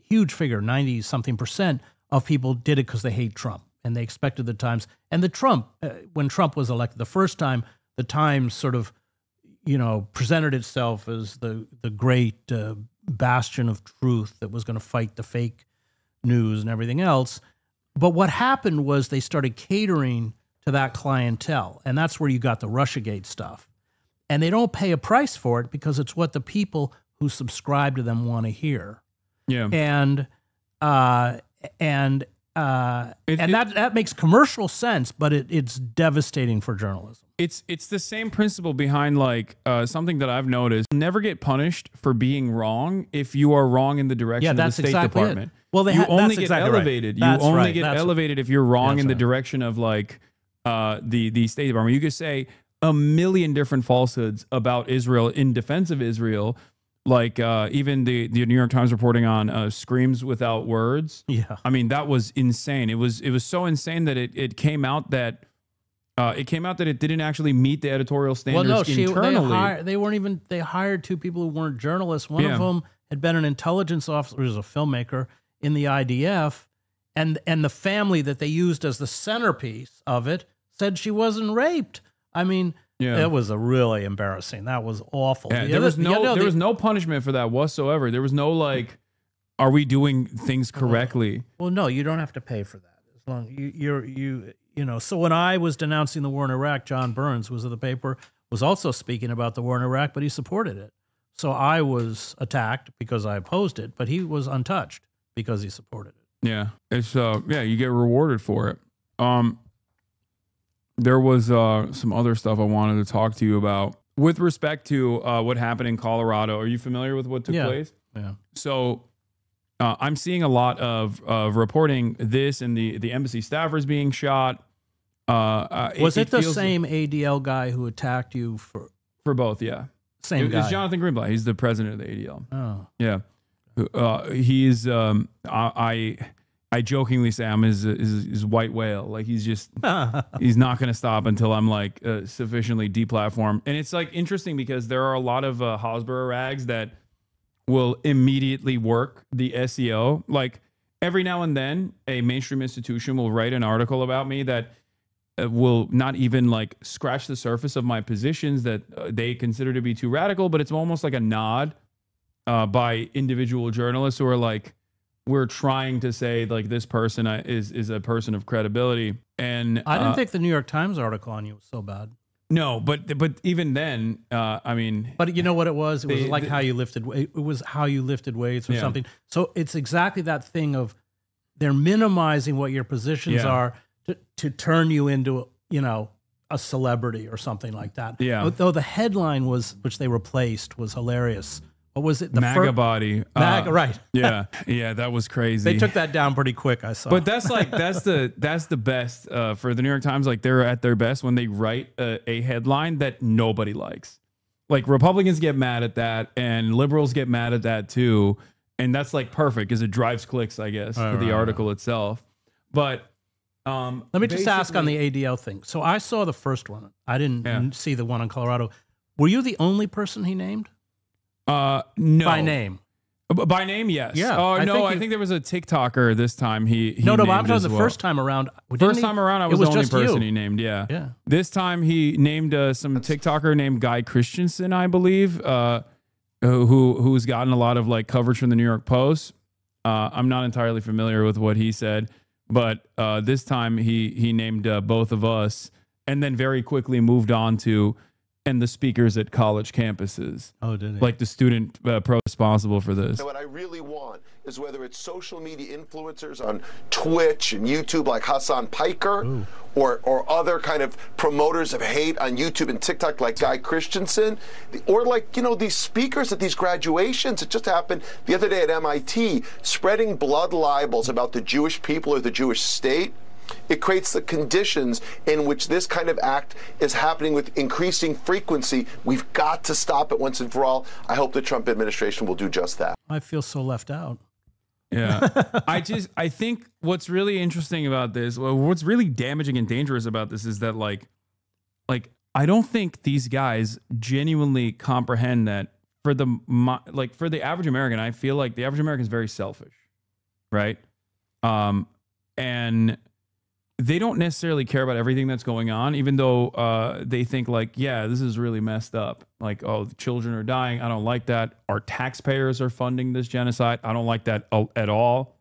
huge figure, 90-something% of people did it because they hate Trump. And they expected the Times. And when Trump was elected the first time, the Times sort of, presented itself as the great bastion of truth that was going to fight the fake news and everything else. But what happened was they started catering to that clientele. And that's where you got the Russiagate stuff. And they don't pay a price for it because it's what the people who subscribe to them want to hear. Yeah. And that makes commercial sense, but it's devastating for journalism. It's the same principle behind something that I've noticed. You'll never get punished for being wrong if you are wrong in the direction of the State Department. Well, you only get exactly elevated. Right. You only get elevated if you're wrong in the direction of the State Department. You could say a million different falsehoods about Israel in defense of Israel. Even the New York Times reporting on screams without words. Yeah, I mean that was insane. It was so insane that it came out that it didn't actually meet the editorial standards internally. They hired two people who weren't journalists. One of them had been an intelligence officer, who was a filmmaker in the IDF, and the family that they used as the centerpiece of it said she wasn't raped. I mean. Yeah. It was really embarrassing. That was awful. Yeah, there was no punishment for that whatsoever. There was no are we doing things correctly? Well, no, you don't have to pay for that. As long you So when I was denouncing the war in Iraq, John Burns was of the paper, was also speaking about the war in Iraq, but he supported it. So I was attacked because I opposed it, but he was untouched because he supported it. Yeah, it's you get rewarded for it. There was some other stuff I wanted to talk to you about with respect to what happened in Colorado. Are you familiar with what took place? Yeah. So I'm seeing a lot of reporting this and the embassy staffers being shot. Was it the same ADL guy who attacked you for both? Yeah. Same guy. It's Jonathan Greenblatt. He's the president of the ADL. Oh. Yeah. He's I jokingly say I'm his white whale. Like he's just he's not going to stop until I'm sufficiently deplatformed. And it's interesting because there are a lot of Hasbro rags that will immediately work the SEO. Like every now and then, a mainstream institution will write an article about me that will not even scratch the surface of my positions that they consider to be too radical. But it's almost like a nod by individual journalists who are we're trying to say this person is a person of credibility. And I didn't think the New York Times article on you was so bad. No, but even then, I mean. But you know what it was? It was how you lifted. It was how you lifted weights or something. So it's exactly that thing of they're minimizing what your positions are to turn you into a celebrity or something like that. Yeah. Though the headline which they replaced was hilarious. What was it? MAGA body. MAGA, right. Yeah. Yeah, that was crazy. They took that down pretty quick, I saw. But that's that's the best for the New York Times. They're at their best when they write a headline that nobody likes. Republicans get mad at that and liberals get mad at that too. And that's perfect because it drives clicks, I guess, for the article itself. But let me just ask on the ADL thing. So I saw the first one. I didn't see the one in Colorado. Were you the only person he named? No. By name. By name, yes. Yeah. I think there was a TikToker this time. He but I'm named talking the first time around. First time around, I was the only just person you. he named. Yeah. Yeah. This time he named some TikToker named Guy Christensen, I believe, who's gotten a lot of coverage from the New York Post. I'm not entirely familiar with what he said, but this time he named both of us, and then very quickly moved on to and the speakers at college campuses. Oh, did he? Like the student responsible for this. And what I really want is whether it's social media influencers on Twitch and YouTube like Hasan Piker or other kind of promoters of hate on YouTube and TikTok like Guy Christensen, or like, you know, these speakers at these graduations. It just happened the other day at MIT, spreading blood libels about the Jewish people or the Jewish state. It creates the conditions in which this kind of act is happening with increasing frequency. We've got to stop it once and for all. I hope the Trump administration will do just that. I feel so left out. Yeah. I think what's really interesting about this, well, what's really damaging and dangerous about this is that like I don't think these guys genuinely comprehend that for the average American, I feel like the average American is very selfish, right? And they don't necessarily care about everything that's going on, even though they think like, yeah, this is really messed up. Like, oh, the children are dying. I don't like that. Our taxpayers are funding this genocide. I don't like that at all.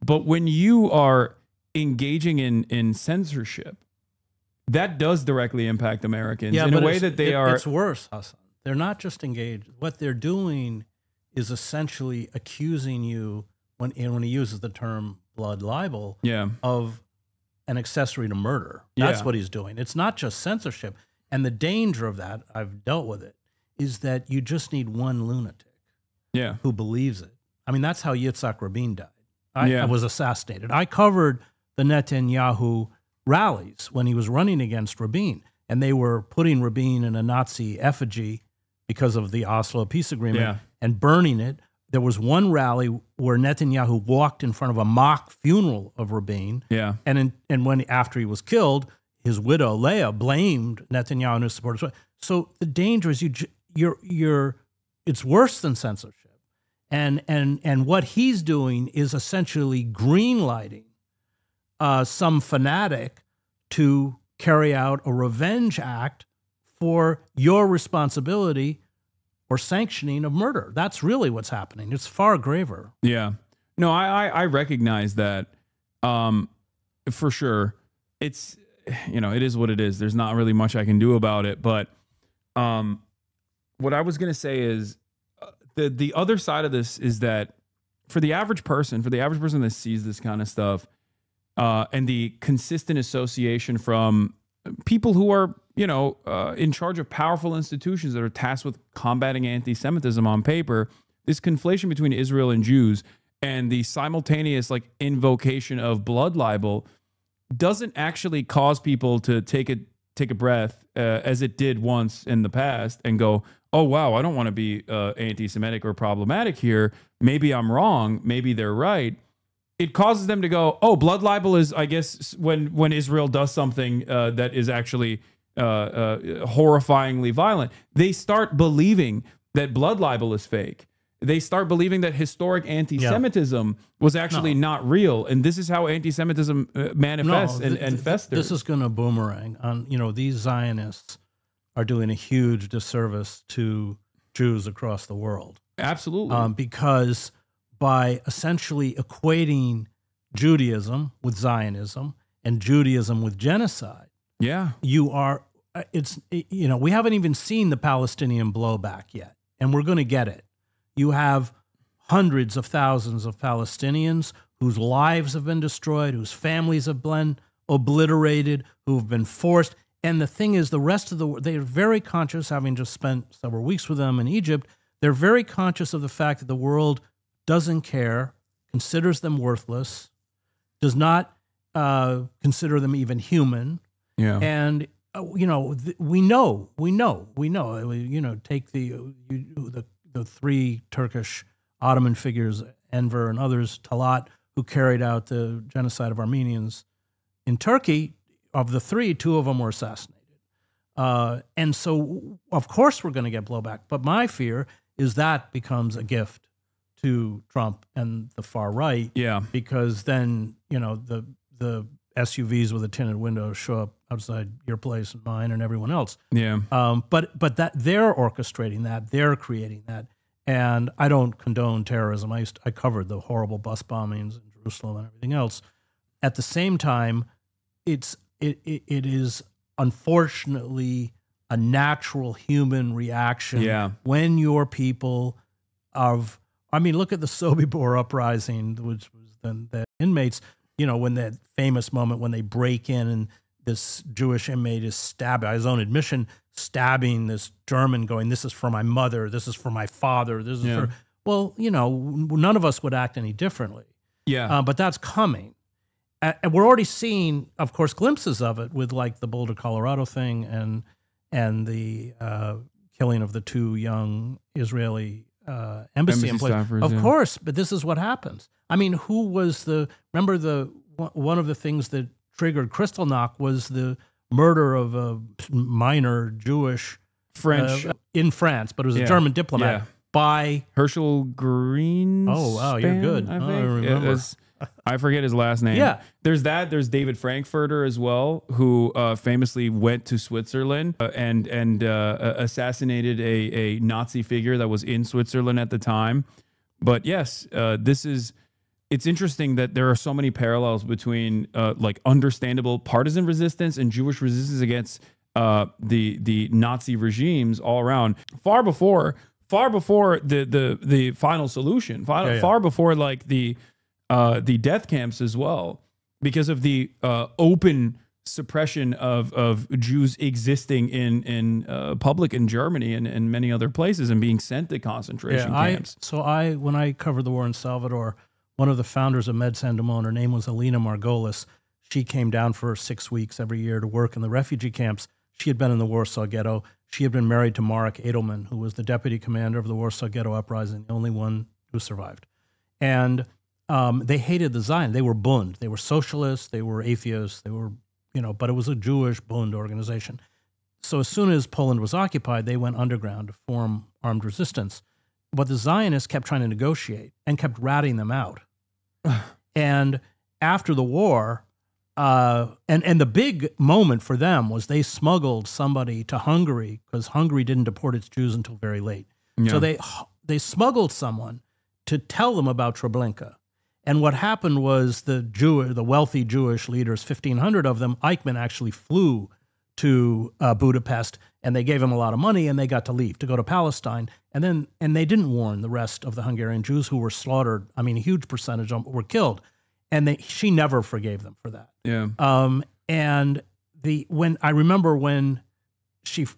But when you are engaging in censorship, that does directly impact Americans in a way that It's worse, Hasan. They're not just engaged. What they're doing is essentially accusing you, when he uses the term blood libel, of an accessory to murder. That's what he's doing. It's not just censorship. And the danger of that, I've dealt with it, is that you just need one lunatic who believes it. I mean, that's how Yitzhak Rabin died. I was assassinated. I covered the Netanyahu rallies when he was running against Rabin, and they were putting Rabin in a Nazi effigy because of the Oslo peace agreement and burning it. There was one rally where Netanyahu walked in front of a mock funeral of Rabin. Yeah. And after he was killed, his widow Leah blamed Netanyahu and his supporters. So the danger is it's worse than censorship. And what he's doing is essentially greenlighting some fanatic to carry out a revenge act for your responsibility or sanctioning of murder. That's really what's happening. It's far graver. Yeah. No, I recognize that for sure. It's, it is what it is. There's not really much I can do about it. But what I was going to say is the other side of this is that for the average person that sees this kind of stuff and the consistent association from people who are in charge of powerful institutions that are tasked with combating anti-Semitism on paper, this conflation between Israel and Jews and the simultaneous invocation of blood libel doesn't actually cause people to take a breath as it did once in the past and go, oh, wow, I don't want to be anti-Semitic or problematic here. Maybe I'm wrong. Maybe they're right. It causes them to go, oh, blood libel is, I guess, when Israel does something that is actually horrifyingly violent. They start believing that blood libel is fake. They start believing that historic anti-Semitism was actually not real. And this is how anti-Semitism manifests and festers. This is going to boomerang on, these Zionists are doing a huge disservice to Jews across the world. Absolutely. Because by essentially equating Judaism with Zionism and Judaism with genocide, you are, we haven't even seen the Palestinian blowback yet, and we're going to get it. You have hundreds of thousands of Palestinians whose lives have been destroyed, whose families have been obliterated, who have been forced. And the thing is, the rest of the world, they are very conscious, having just spent several weeks with them in Egypt, they're very conscious of the fact that the world doesn't care, considers them worthless, does not consider them even human. Yeah. And, we know. Take the three Turkish Ottoman figures, Enver and others, Talat, who carried out the genocide of Armenians in Turkey. Of the three, two of them were assassinated. And so, of course, we're going to get blowback. But my fear is that becomes a gift to Trump and the far right. Yeah. Because then, the SUVs with the tinted windows show up outside your place and mine and everyone else. Yeah. But that they're orchestrating that, they're creating that. And I don't condone terrorism. I covered the horrible bus bombings in Jerusalem and everything else. At the same time, it is unfortunately a natural human reaction Yeah. when your people of, I mean, look at the Sobibor uprising, which was the inmates, when that famous moment when they break in and this Jewish inmate is stabbed, by his own admission, stabbing this German, going, "This is for my mother, this is for my father, this is for," well, none of us would act any differently. Yeah. But that's coming. And we're already seeing, of course, glimpses of it with like the Boulder, Colorado thing and the killing of the 2 young Israeli embassy employees. Staffers, of yeah. course, but this is what happens. I mean, remember one of the things that triggered Kristallnacht was the murder of a minor Jewish French in France, but it was a German diplomat by Herschel Green. Oh, wow, you're good. I Oh, think. I remember. I forget his last name. Yeah. There's that. There's David Frankfurter as well, who famously went to Switzerland and assassinated a Nazi figure that was in Switzerland at the time. But yes, it's interesting that there are so many parallels between like understandable partisan resistance and Jewish resistance against the Nazi regimes all around, far before the final solution, far before like the death camps as well, because of the open suppression of Jews existing in public in Germany and many other places and being sent to concentration camps. When I covered the war in Salvador, one of the founders of Med San Dumont, her name was Alina Margolis. She came down for 6 weeks every year to work in the refugee camps. She had been in the Warsaw Ghetto. She had been married to Marek Edelman, who was the deputy commander of the Warsaw Ghetto Uprising, the only one who survived. And they hated the Zion. They were Bund. They were socialists. They were atheists. They were, but it was a Jewish Bund organization. So as soon as Poland was occupied, they went underground to form armed resistance. But the Zionists kept trying to negotiate and kept ratting them out. And after the war, and the big moment for them was they smuggled somebody to Hungary because Hungary didn't deport its Jews until very late. Yeah. So they smuggled someone to tell them about Treblinka. And what happened was the wealthy Jewish leaders, 1,500 of them, Eichmann actually flew to Budapest, and they gave him a lot of money, and they got to leave to go to Palestine. And they didn't warn the rest of the Hungarian Jews who were slaughtered. I mean, a huge percentage of them were killed, and she never forgave them for that. Yeah.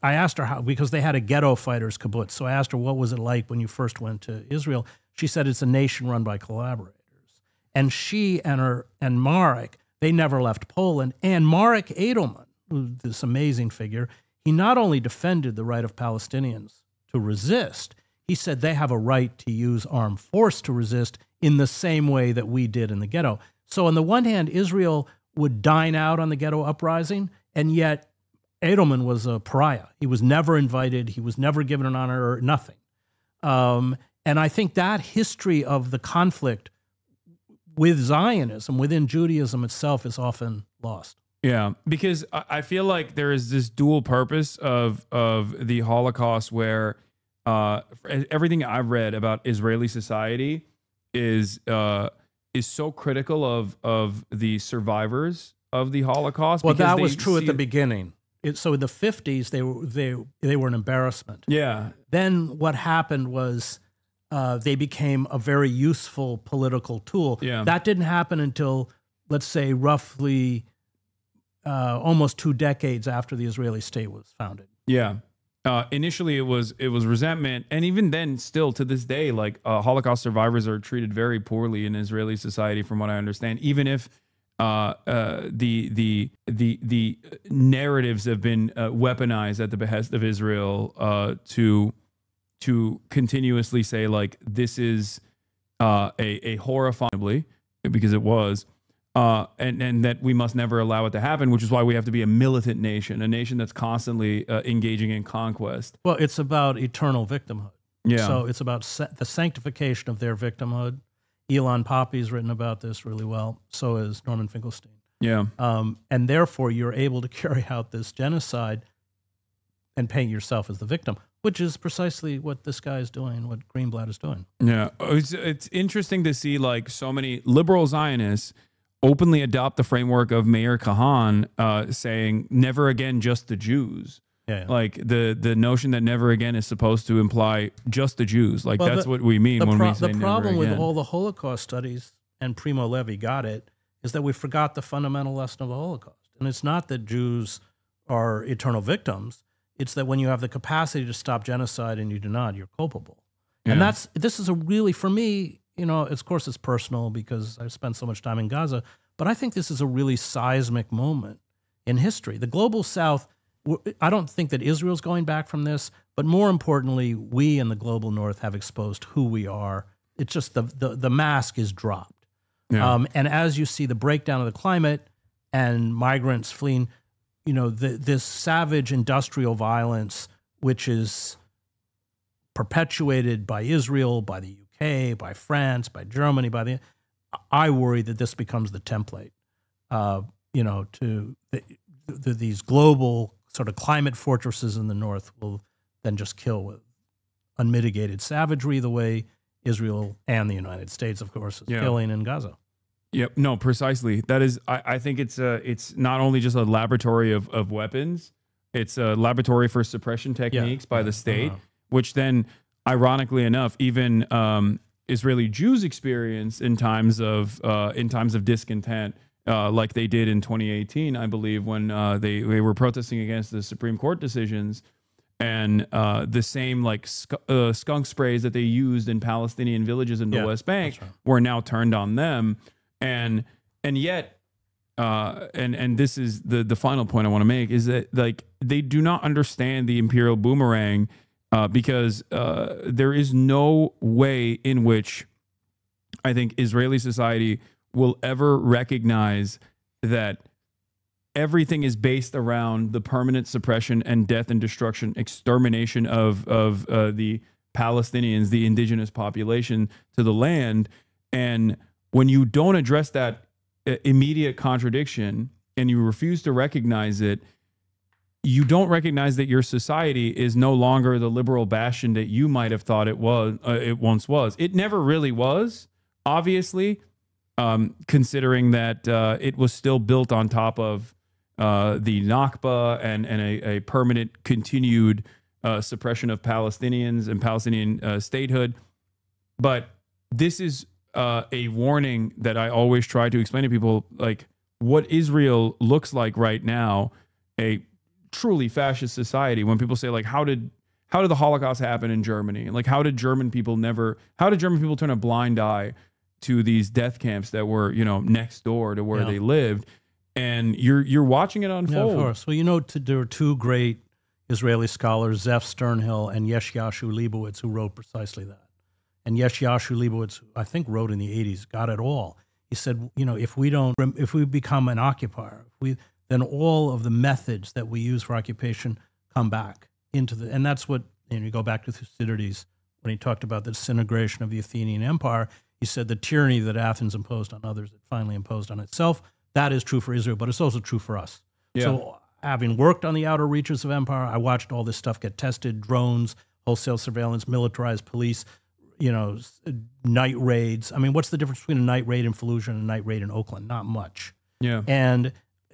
I asked her how, because they had a ghetto fighters kibbutz. So I asked her, what was it like when you first went to Israel? She said it's a nation run by collaborators. And she and Marek, they never left Poland. And Marek Edelman, this amazing figure, he not only defended the right of Palestinians to resist, he said they have a right to use armed force to resist in the same way that we did in the ghetto. So on the one hand, Israel would dine out on the ghetto uprising, and yet Edelman was a pariah. He was never invited. He was never given an honor or nothing. And I think that history of the conflict with Zionism, within Judaism itself, is often lost. Yeah, because I feel like there is this dual purpose of the Holocaust where everything I've read about Israeli society is so critical of the survivors of the Holocaust. Well, that was true at the beginning. So in the 50s, they were an embarrassment. Yeah. Then what happened was they became a very useful political tool. Yeah. That didn't happen until, let's say, roughly almost 2 decades after the Israeli state was founded. Yeah. Initially, it was resentment, and even then, still to this day, like Holocaust survivors are treated very poorly in Israeli society, from what I understand. Even if the narratives have been weaponized at the behest of Israel to continuously say like this is a horrifying, because it was. And that we must never allow it to happen, which is why we have to be a militant nation, a nation that's constantly engaging in conquest. Well, it's about eternal victimhood. Yeah. So it's about the sanctification of their victimhood. Elon Poppy's written about this really well. So is Norman Finkelstein. Yeah. And therefore, you're able to carry out this genocide and paint yourself as the victim, which is precisely what this guy is doing, what Greenblatt is doing. Yeah. It's interesting to see like so many liberal Zionists openly adopt the framework of Meir Kahan saying never again just the Jews. Yeah, yeah. Like the notion that never again is supposed to imply just the Jews. Like Well, that's what we mean when we say the problem never with again. all the Holocaust studies, and Primo Levi got it, is that we forgot the fundamental lesson of the Holocaust. And it's not that Jews are eternal victims. It's that when you have the capacity to stop genocide and you do not, you're culpable. And this is a really, for me, you know, of course it's personal because I've spent so much time in Gaza, but I think this is a really seismic moment in history. The global South, I don't think that Israel's going back from this, but more importantly, we in the global North have exposed who we are. It's just the mask is dropped. Yeah. And as you see the breakdown of the climate and migrants fleeing, you know, this savage industrial violence, which is perpetuated by Israel, by the UK, by France, by Germany, I worry that this becomes the template, you know, to these global sort of climate fortresses in the North will then just kill with unmitigated savagery the way Israel and the United States, of course, is killing in Gaza. Yep. No, precisely. That is, I think it's not only just a laboratory of weapons, it's a laboratory for suppression techniques by the state, which then, ironically enough, even Israeli Jews experience in times of discontent, like they did in 2018, I believe, when they were protesting against the Supreme Court decisions, and the same like skunk sprays that they used in Palestinian villages in the West Bank were now turned on them. And yet, and this is the final point I want to make, is that like they do not understand the imperial boomerang, because there is no way in which I think Israeli society will ever recognize that everything is based around the permanent suppression and death and destruction, extermination of the Palestinians, the indigenous population to the land. And when you don't address that immediate contradiction and you refuse to recognize it, you don't recognize that your society is no longer the liberal bastion that you might have thought it once was. It never really was, obviously, considering that it was still built on top of the Nakba and a permanent continued suppression of Palestinians and Palestinian statehood. But this is a warning that I always try to explain to people, like what Israel looks like right now, a truly fascist society. When people say like, how did the Holocaust happen in Germany? Like, how did German people turn a blind eye to these death camps that were, you know, next door to where they lived? And you're watching it unfold. Yeah, of course. Well, you know, there are two great Israeli scholars, Zev Sternhill and Yeshayahu Leibowitz, who wrote precisely that. And Yeshayahu Leibowitz, I think, wrote in the 80s, got it all. He said, you know, if we become an occupier, then all of the methods that we use for occupation come back into and that's what, you know, you go back to Thucydides when he talked about the disintegration of the Athenian Empire. He said the tyranny that Athens imposed on others, it finally imposed on itself. That is true for Israel, but it's also true for us. Yeah. So having worked on the outer reaches of empire, I watched all this stuff get tested: drones, wholesale surveillance, militarized police, you know, night raids. I mean, what's the difference between a night raid in Fallujah and a night raid in Oakland? Not much. Yeah. And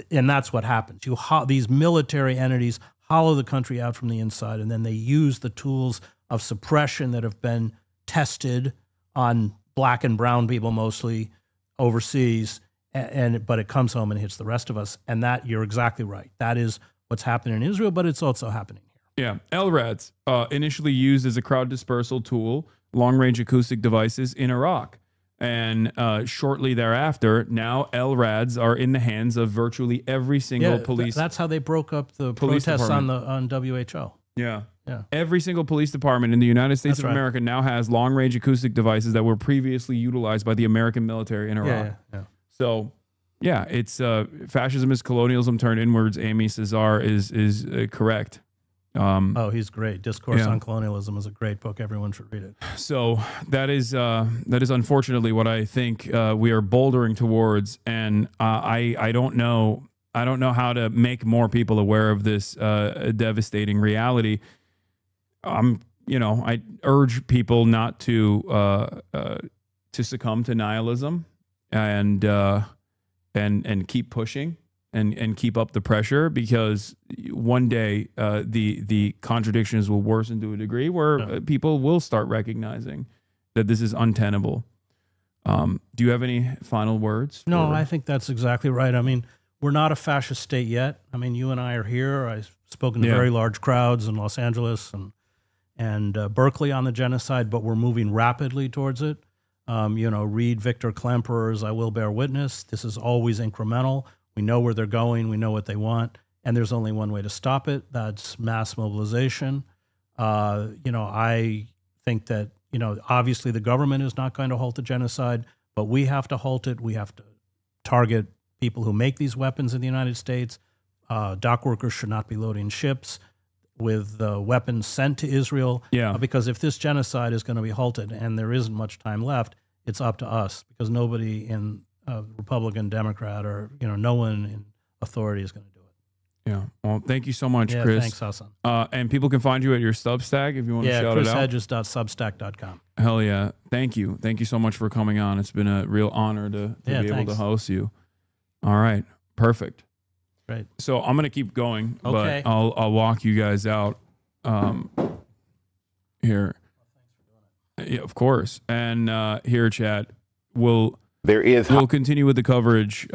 that's what happens. These military entities hollow the country out from the inside, and then they use the tools of suppression that have been tested on black and brown people mostly overseas, but it comes home and hits the rest of us. And that, you're exactly right. That is what's happening in Israel, but it's also happening here. Yeah. LRADs, initially used as a crowd dispersal tool, long-range acoustic devices in Iraq. And shortly thereafter, now LRADs are in the hands of virtually every single police. That's how they broke up the protests on WHO. Yeah. Yeah. Every single police department in the United States of America now has long-range acoustic devices that were previously utilized by the American military in Iraq. Yeah. So, yeah, it's fascism is colonialism turned inwards. Amy Cesar is correct. He's great. Discourse on Colonialism is a great book. Everyone should read it. So that is unfortunately what I think we are bouldering towards, and I don't know how to make more people aware of this devastating reality. I urge people not to succumb to nihilism and keep pushing and keep up the pressure, because one day the contradictions will worsen to a degree where people will start recognizing that this is untenable. Do you have any final words? No, I think that's exactly right. I mean, we're not a fascist state yet. I mean, you and I are here. I've spoken to very large crowds in Los Angeles and Berkeley on the genocide, but we're moving rapidly towards it. Read Victor Klemperer's "I Will Bear Witness." This is always incremental. We know where they're going. We know what they want. And there's only one way to stop it. That's mass mobilization. I think that, obviously the government is not going to halt the genocide, but we have to halt it. We have to target people who make these weapons in the United States. Dock workers should not be loading ships with weapons sent to Israel. Because if this genocide is going to be halted, and there isn't much time left, it's up to us, because nobody in Republican, Democrat, or no one in authority is going to do it. Yeah. Well, thank you so much, Chris. Thanks, Hasan. And people can find you at your Substack if you want to shout it out. ChrisHedges.substack.com. Hell yeah. Thank you. Thank you so much for coming on. It's been a real honor to be able to host you. All right. Perfect. Great. So I'm going to keep going, Okay. but I'll walk you guys out here. Yeah, of course. And here, chat, we'll continue with the coverage